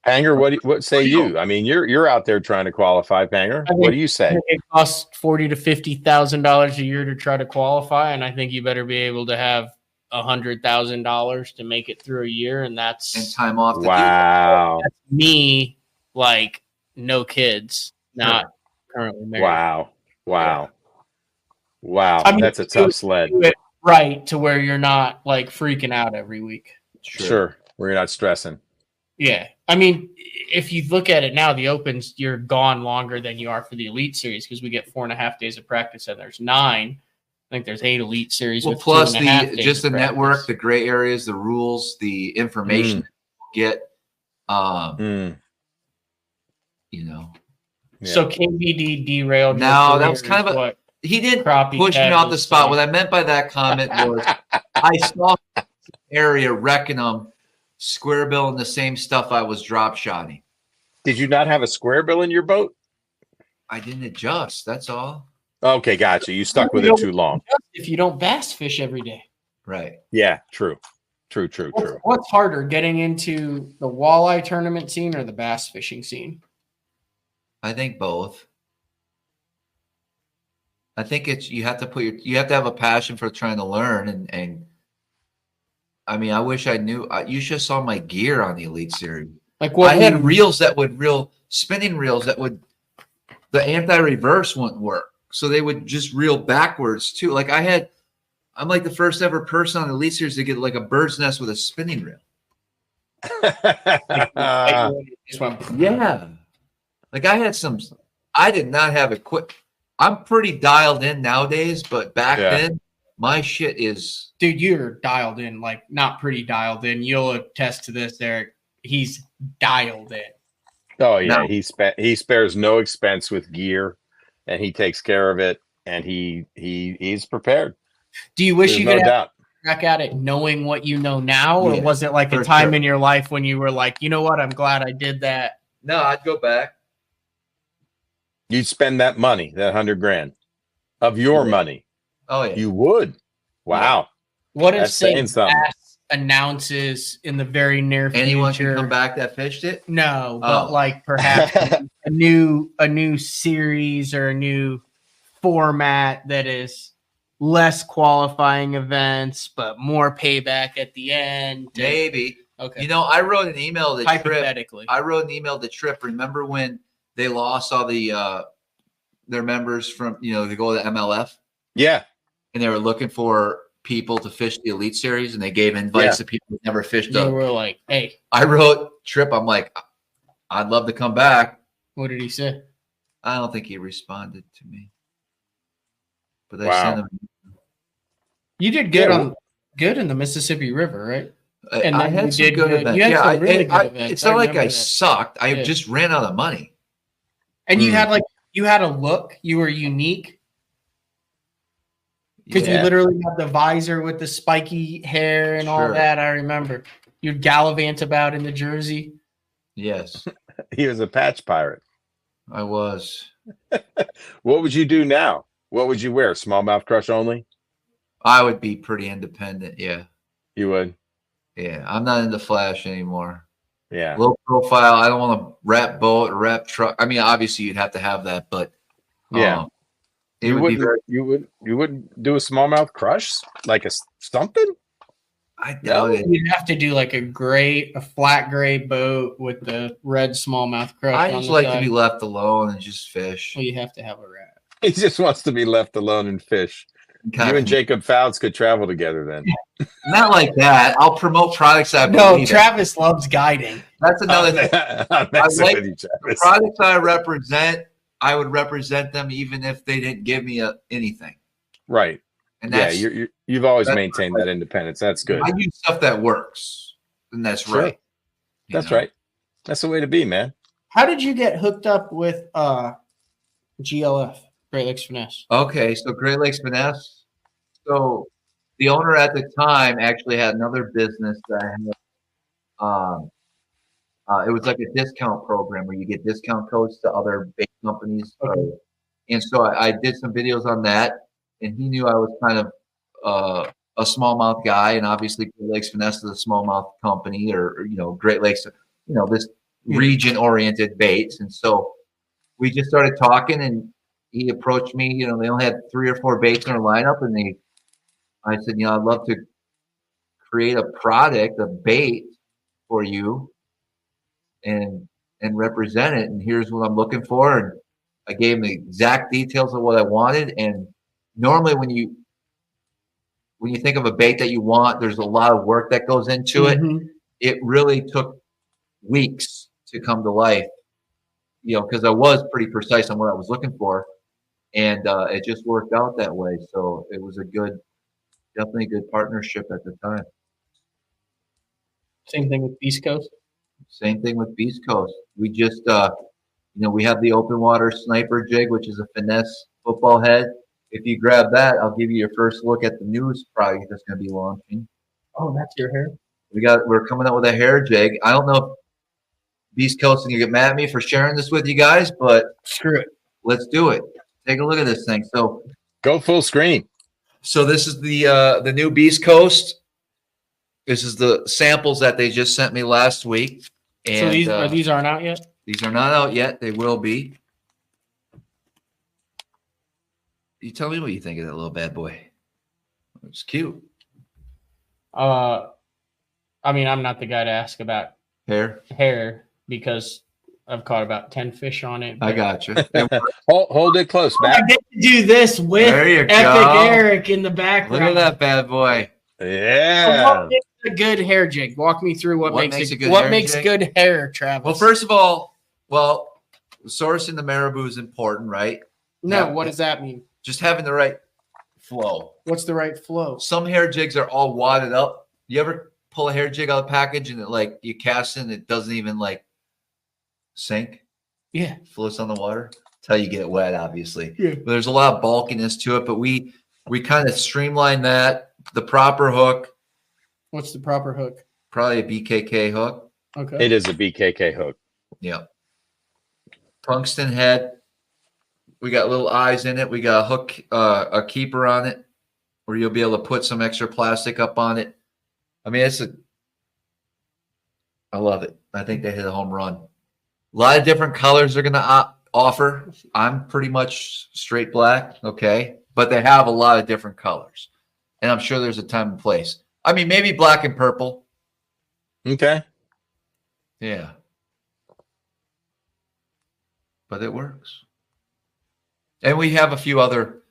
S4: Panger, what say you? I mean, you're out there trying to qualify, Panger. What do you say?
S1: It costs $40,000 to $50,000 a year to try to qualify, and I think you better be able to have $100,000 to make it through a year, and that's
S3: time off.
S4: Wow,
S1: that's me, like no kids, not currently married.
S4: Wow.
S1: I mean,
S4: that's a tough sled.
S1: Do it right to where you're not like freaking out every week.
S4: Sure, where you're not stressing.
S1: Yeah. I mean, if you look at it now, the Opens, you're gone longer than you are for the Elite Series because we get 4.5 days of practice and there's 9. I think there's 8 Elite Series.
S3: Well,
S1: with
S3: plus
S1: 2.5 days
S3: just the
S1: of practice.
S3: network, the gray areas, the rules, the information you get. You know.
S4: Yeah.
S1: So KVD derailed.
S3: No, that was kind of a. He didn't push me off the spot. What I meant by that comment was I saw area wrecking them, square bill and the same stuff I was drop shotting.
S4: Did you not have a square bill in your boat?
S3: I didn't adjust. That's all.
S4: Okay, gotcha. You stuck with it too long.
S1: If you don't bass fish every day.
S3: Right.
S4: Yeah, true.
S1: What's harder, getting into the walleye tournament scene or the bass fishing scene?
S3: I think both. I think it's you have to have a passion for trying to learn and I mean I wish I knew. You just saw my gear on the Elite Series.
S1: Like what
S3: I had reels that would spinning reels that would the anti-reverse wouldn't work, so they would just reel backwards too. Like I'm like the first ever person on the Elite Series to get like a bird's nest with a spinning reel. Yeah. Like I did not have it quick. I'm pretty dialed in nowadays, but back then My shit is,
S1: dude, you're dialed in, like not pretty dialed in. You'll attest to this, Eric. He's dialed in.
S4: Oh yeah,
S3: No.
S4: he spares no expense with gear, and he takes care of it, and he's prepared.
S1: Do you wish
S4: There's
S1: you
S4: no
S1: could have
S4: doubt.
S1: back at it knowing what you know now, or
S3: Yeah,
S1: was it like a
S3: for
S1: time
S3: sure.
S1: in your life when you were like, you know what, I'm glad I did that?
S3: no, I'd go back.
S4: You'd spend that money, that $100,000 of your
S3: Yeah.
S4: money.
S3: Oh yeah.
S4: You would. Wow.
S1: What if
S4: That's
S1: say
S4: saying something.
S1: Bass announces in the very near
S3: Anyone
S1: future?
S3: can come back that fished it?
S1: No, but
S3: Oh.
S1: like perhaps a new series or a new format that is less qualifying events but more payback at the end.
S3: Maybe.
S1: Okay.
S3: You know, I wrote an email to Trip.
S1: Hypothetically.
S3: I wrote an email to Trip. Remember when they lost all the their members from, you know, to go to the MLF?
S4: Yeah.
S3: And they were looking for people to fish the Elite Series, and they gave invites to people who never fished
S1: You
S3: up.
S1: were like, hey,
S3: I wrote Trip. I'm like, I'd love to come back.
S1: what did he say?
S3: I don't think he responded to me. But I
S4: Wow.
S3: sent him.
S1: You did good
S4: Yeah.
S1: on good in the Mississippi River, right? And
S3: I
S1: then
S3: had
S1: you
S3: some
S1: did
S3: good
S1: good.
S3: events.
S1: You had
S3: Yeah,
S1: some really good events.
S3: It's not like
S1: remember
S3: I
S1: that.
S3: sucked. I
S1: Yeah.
S3: just ran out of money.
S1: And you
S4: Mm.
S1: had a look. You were unique because
S3: Yeah.
S1: you literally had the visor with the spiky hair and all
S3: Sure.
S1: that. I remember. You'd gallivant about in the jersey.
S3: Yes,
S4: He was a patch pirate.
S3: I was.
S4: What would you do now? What would you wear? Smallmouth crush only?
S3: I would be pretty independent. Yeah.
S4: You would?
S3: Yeah. I'm not into flash anymore.
S4: Yeah.
S3: Low profile. I don't want to wrap boat or wrap truck. I mean, obviously you'd have to have that, but
S4: Yeah.
S3: it
S4: You
S3: would be
S4: wouldn't,
S3: very.
S4: you wouldn't do a smallmouth crush? Like something?
S3: I doubt it.
S1: You'd have to do like a flat gray boat with the red smallmouth crush.
S3: I
S1: on
S3: just
S1: the
S3: like
S1: side.
S3: to be left alone and just fish.
S1: Well, you have to have a rat.
S4: He just wants to be left alone and fish.
S3: Kind
S4: You
S3: of-
S4: and Jacob Fouts could travel together then.
S3: Not like that. I'll promote products I
S1: No,
S3: believe in.
S1: Travis loves guiding.
S3: That's another thing.
S4: I'm messing
S3: like
S4: with you,
S3: The
S4: Travis.
S3: products I represent, I would represent them even if they didn't give me anything.
S4: Right.
S3: And
S4: Yeah,
S3: that's
S4: you've always
S3: that's
S4: maintained that independence. That's good.
S3: I use stuff that works, and that's
S4: Sure.
S3: right. You
S4: That's
S3: know?
S4: right. That's the way to be, man.
S1: How did you get hooked up with GLF, Great Lakes Finesse?
S3: Okay, so Great Lakes Finesse. So the owner at the time actually had another business that had. It was like a discount program where you get discount codes to other bait companies.
S1: Okay.
S3: And so I did some videos on that, and he knew I was kind of a smallmouth guy, and obviously Great Lakes Finesse is a smallmouth company, or you know, Great Lakes, you know, this region-oriented baits. And so we just started talking, and he approached me. You know, they only had 3 or 4 baits in their lineup, and I said, you know, I'd love to create a product, a bait for you, and represent it. And here's what I'm looking for. And I gave him the exact details of what I wanted. And normally when you think of a bait that you want, there's a lot of work that goes into it.
S1: Mhm.
S3: It really took weeks to come to life, you know, because I was pretty precise on what I was looking for. And it just worked out that way. So it was definitely a good partnership at the time.
S1: Same thing with East Coast.
S3: Same thing with Beast Coast. We just, you know, we have the open water sniper jig, which is a finesse football head. If you grab that, I'll give you your first look at the newest product that's going to be launching.
S1: Oh, that's your hair.
S3: We're coming out with a hair jig. I don't know if Beast Coast and you get mad at me for sharing this with you guys, but
S1: Screw it.
S3: let's do it. Take a look at this thing. So
S4: Go full screen.
S3: this is the new Beast Coast. This is the samples that they just sent me last week. And
S1: So these aren't out yet?
S3: these are not out yet. They will be. You tell me what you think of that little bad boy. It's cute.
S1: I mean, I'm not the guy to ask about hair because I've caught about 10 fish on it.
S3: I got you.
S4: Hold it close,
S1: I
S4: back.
S1: get to do this with
S3: There you
S1: Epic
S3: go.
S1: Eric in the background.
S3: Look at that bad boy.
S1: So
S4: Yeah.
S1: what makes a good hair jig? Walk me through what makes
S3: a good
S1: what
S3: hair
S1: makes
S3: jig?
S1: good hair, Travis.
S3: Well, first of all, sourcing the marabou is important, right?
S1: no,
S3: yeah.
S1: what does that mean?
S3: Just having the right flow.
S1: What's the right flow?
S3: Some hair jigs are all wadded up. You ever pull a hair jig out of the package and it, like, you cast it and it doesn't even like sink?
S1: Yeah.
S3: Floats on the water. That's how you get it wet, obviously.
S1: Yeah.
S3: But there's a lot of bulkiness to it, but we kind of streamline that. The proper hook.
S1: What's the proper hook?
S3: Probably a BKK hook.
S1: Okay.
S4: It is a BKK hook.
S3: Yeah. Tungsten head. We got little eyes in it. We got a hook, a keeper on it, where you'll be able to put some extra plastic up on it. I mean, I love it. I think they hit a home run. A lot of different colors they're going to offer. I'm pretty much straight black, okay? But they have a lot of different colors. And I'm sure there's a time and place. I mean, maybe black and purple.
S4: Okay.
S3: Yeah. But it works. And we have a few other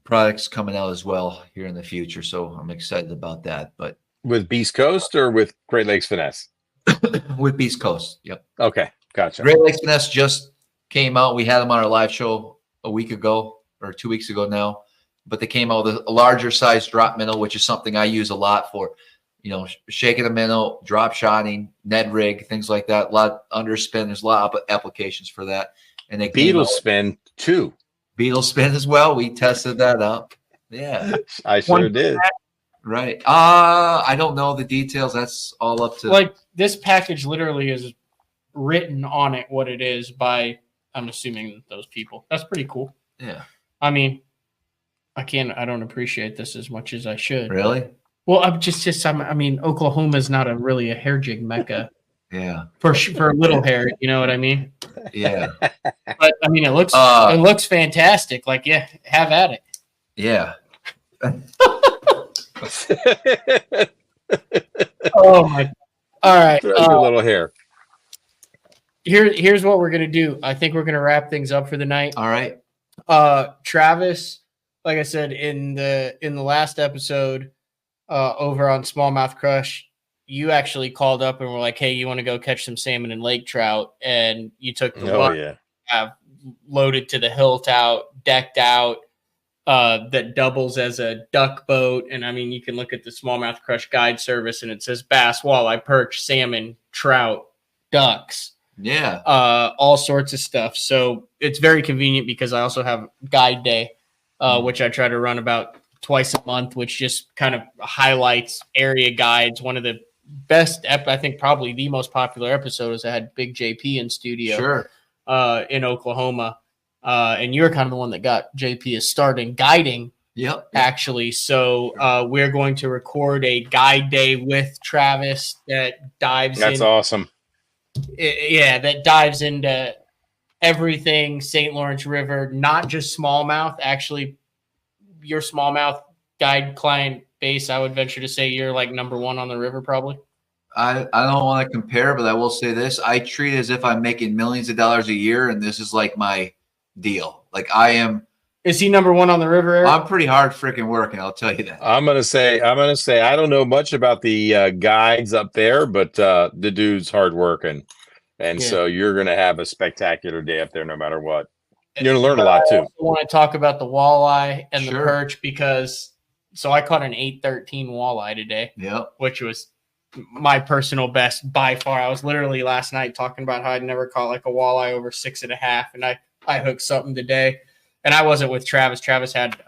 S3: products coming out as well here in the future. So I'm excited about that. But
S4: with Beast Coast or with Great Lakes Finesse?
S3: With Beast Coast. Yep.
S4: Okay. Gotcha.
S3: Great Lakes Finesse just came out. We had them on our live show a week ago or 2 weeks ago now. But they came out with a larger size drop minnow, which is something I use a lot for, shaking a minnow, drop shotting, Ned rig, things like that. A lot of underspin. There's a lot of applications for that. And they
S4: beetle spin too.
S3: Beetle spin as well. We tested that up. Yeah,
S4: I sure did.
S3: Right. I don't know the details. That's all up to.
S1: Like, this package literally is written on it what it is by, I'm assuming, those people. That's pretty cool.
S3: Yeah.
S1: I mean, I don't appreciate this as much as I should.
S3: Really?
S1: Well, I mean, Oklahoma is not really a hair jig mecca.
S3: Yeah.
S1: For little hair, you know what I mean?
S3: Yeah.
S1: But I mean, it looks fantastic. Like, yeah, have at it.
S3: Yeah.
S1: Oh my! All right,
S4: your little hair.
S1: Here's what we're gonna do. I think we're gonna wrap things up for the night.
S3: All right.
S1: Travis, like I said in the last episode, over on Smallmouth Crush, you actually called up and were like, "Hey, you want to go catch some salmon and lake trout?" And you took the boat, have loaded to the hilt out, decked out, that doubles as a duck boat. And I mean, you can look at the Smallmouth Crush guide service, and it says bass, walleye, perch, salmon, trout, ducks.
S3: Yeah.
S1: All sorts of stuff. So it's very convenient because I also have guide day, which I try to run about twice a month, which just kind of highlights area guides. One of the best, I think probably the most popular episode is I had Big JP in studio.
S3: Sure.
S1: In Oklahoma. And you're kind of the one that got JP is starting guiding.
S3: Yep.
S1: Actually. So we're going to record a guide day with Travis that dives in.
S4: That's awesome.
S1: Yeah, that dives into everything St. Lawrence River, not just smallmouth. Actually, your smallmouth guide client base, I would venture to say you're like number one on the river, probably.
S3: I don't want to compare, but I will say this. I treat it as if I'm making millions of dollars a year, and this is like my deal. Like, I am.
S1: Is he number one on the river, Eric?
S3: I'm pretty hard freaking working, I'll tell you that.
S4: I'm gonna say I don't know much about the guides up there, but the dude's hard working, and so you're gonna have a spectacular day up there no matter what. You're gonna learn a lot too.
S1: I want to talk about the walleye and the perch because I caught an 813 walleye today.
S3: Yep.
S1: Which was my personal best by far. I was literally last night talking about how I'd never caught like a walleye over 6.5, and I hooked something today. And I wasn't with Travis. Travis had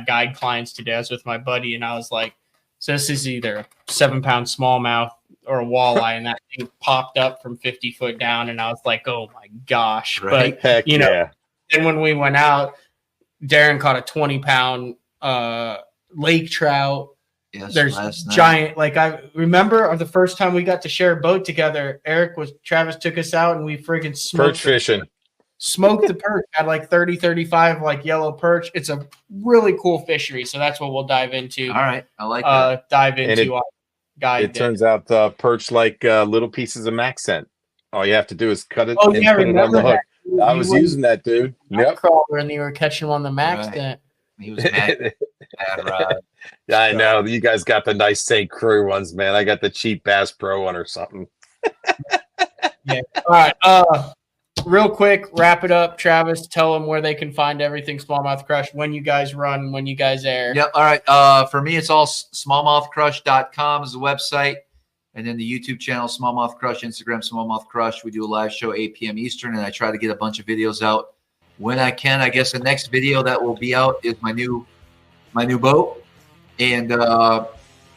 S1: guide clients today. I was with my buddy, and I was like, so this is either a 7-pound smallmouth or a walleye. And that thing popped up from 50 foot down, and I was like, oh my gosh.
S3: Right.
S1: But, and when we went out, Darren caught a 20-pound lake trout.
S3: Yes,
S1: there's giant, like I remember the first time we got to share a boat together, Travis took us out and we friggin' smoked
S4: perch fishing.
S1: Smoked the perch, had like 30, 35 like yellow perch. It's a really cool fishery. So that's what we'll dive into.
S3: All right. I like that.
S1: Dive into our guide.
S4: It turns out perch like little pieces of accent. All you have to do is cut it
S1: and
S4: put
S1: it on the hook.
S4: I was using that, dude.
S1: Yep. Crawler, and you were catching on the Maxtent.
S3: He was mad rod.
S4: Yeah, I know. You guys got the nice St. Croix ones, man. I got the cheap Bass Pro one or something.
S1: Yeah. All right. real quick, wrap it up, Travis. Tell them where they can find everything Smallmouth Crush, when you guys run, when you guys air.
S3: Yep. All right. For me, it's all smallmouthcrush.com is the website. And then the YouTube channel, Smallmouth Crush, Instagram, Smallmouth Crush. We do a live show 8 p.m. Eastern, and I try to get a bunch of videos out when I can. I guess the next video that will be out is my new boat. And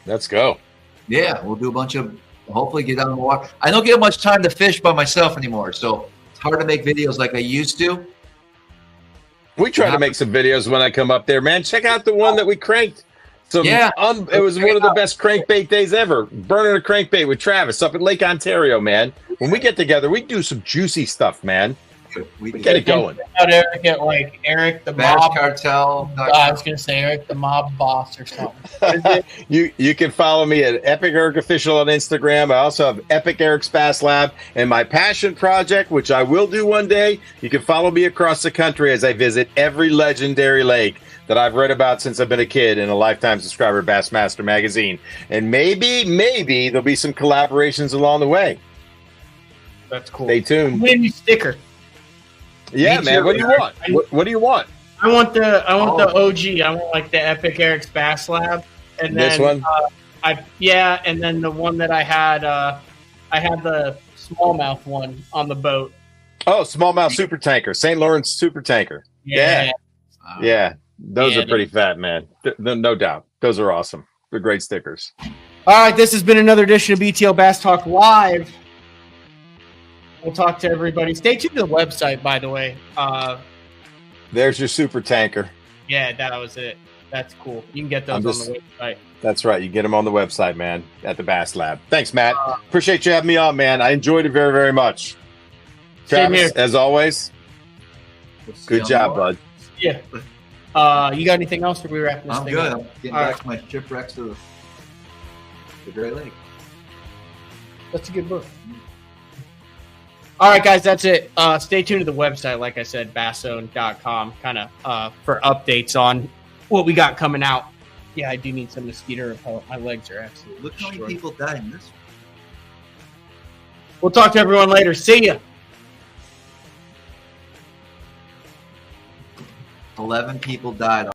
S4: let's go.
S3: Yeah, we'll do a bunch of, hopefully get out on the water. I don't get much time to fish by myself anymore, so it's hard to make videos like I used to.
S4: We try to make some videos when I come up there, man. Check out the one that we cranked. It was one of the best crankbait days ever. Burning a crankbait with Travis up at Lake Ontario, man. When we get together, we do some juicy stuff, man. We get it going.
S1: Eric at like Eric the
S3: Bass
S1: Mob
S3: Cartel.
S1: I was gonna say Eric the Mob Boss or something.
S4: You can follow me at Epic Eric Official on Instagram. I also have Epic Eric's Bass Lab and my passion project, which I will do one day. You can follow me across the country as I visit every legendary lake that I've read about since I've been a kid and a lifetime subscriber of Bassmaster Magazine. And maybe there'll be some collaborations along the way.
S1: That's cool.
S4: Stay tuned.
S1: Win your sticker.
S4: Yeah, man. What do you want? What do you want?
S1: I want the OG. I want like the Epic Eric's Bass Lab, and then
S4: this one.
S1: And then the one that I had the smallmouth one on the boat.
S4: Oh, smallmouth super tanker, St. Lawrence super tanker. Yeah. Those are pretty fat, man. No doubt. Those are awesome. They're great stickers.
S1: All right, this has been another edition of BTL Bass Talk Live. We'll talk to everybody. Stay tuned to the website, by the way.
S4: There's your super tanker.
S1: Yeah, that was it. That's cool. You can get those on the website.
S4: That's right. You get them on the website, man, at the Bass Lab. Thanks, Matt. Appreciate you having me on, man. I enjoyed it very, very much. Travis, as always, good job, bud.
S1: Yeah. You got anything else, or we wrap this thing up?
S3: I'm good. I'm getting back to my shipwrecks to the Great Lake.
S1: That's a good book. All right, guys, that's it. Stay tuned to the website, like I said, basszone.com, kind of for updates on what we got coming out. Yeah, I do need some mosquito repellent. My legs are absolutely
S3: Look how many people died in this one.
S1: We'll talk to everyone later. See ya.
S3: 11 people died.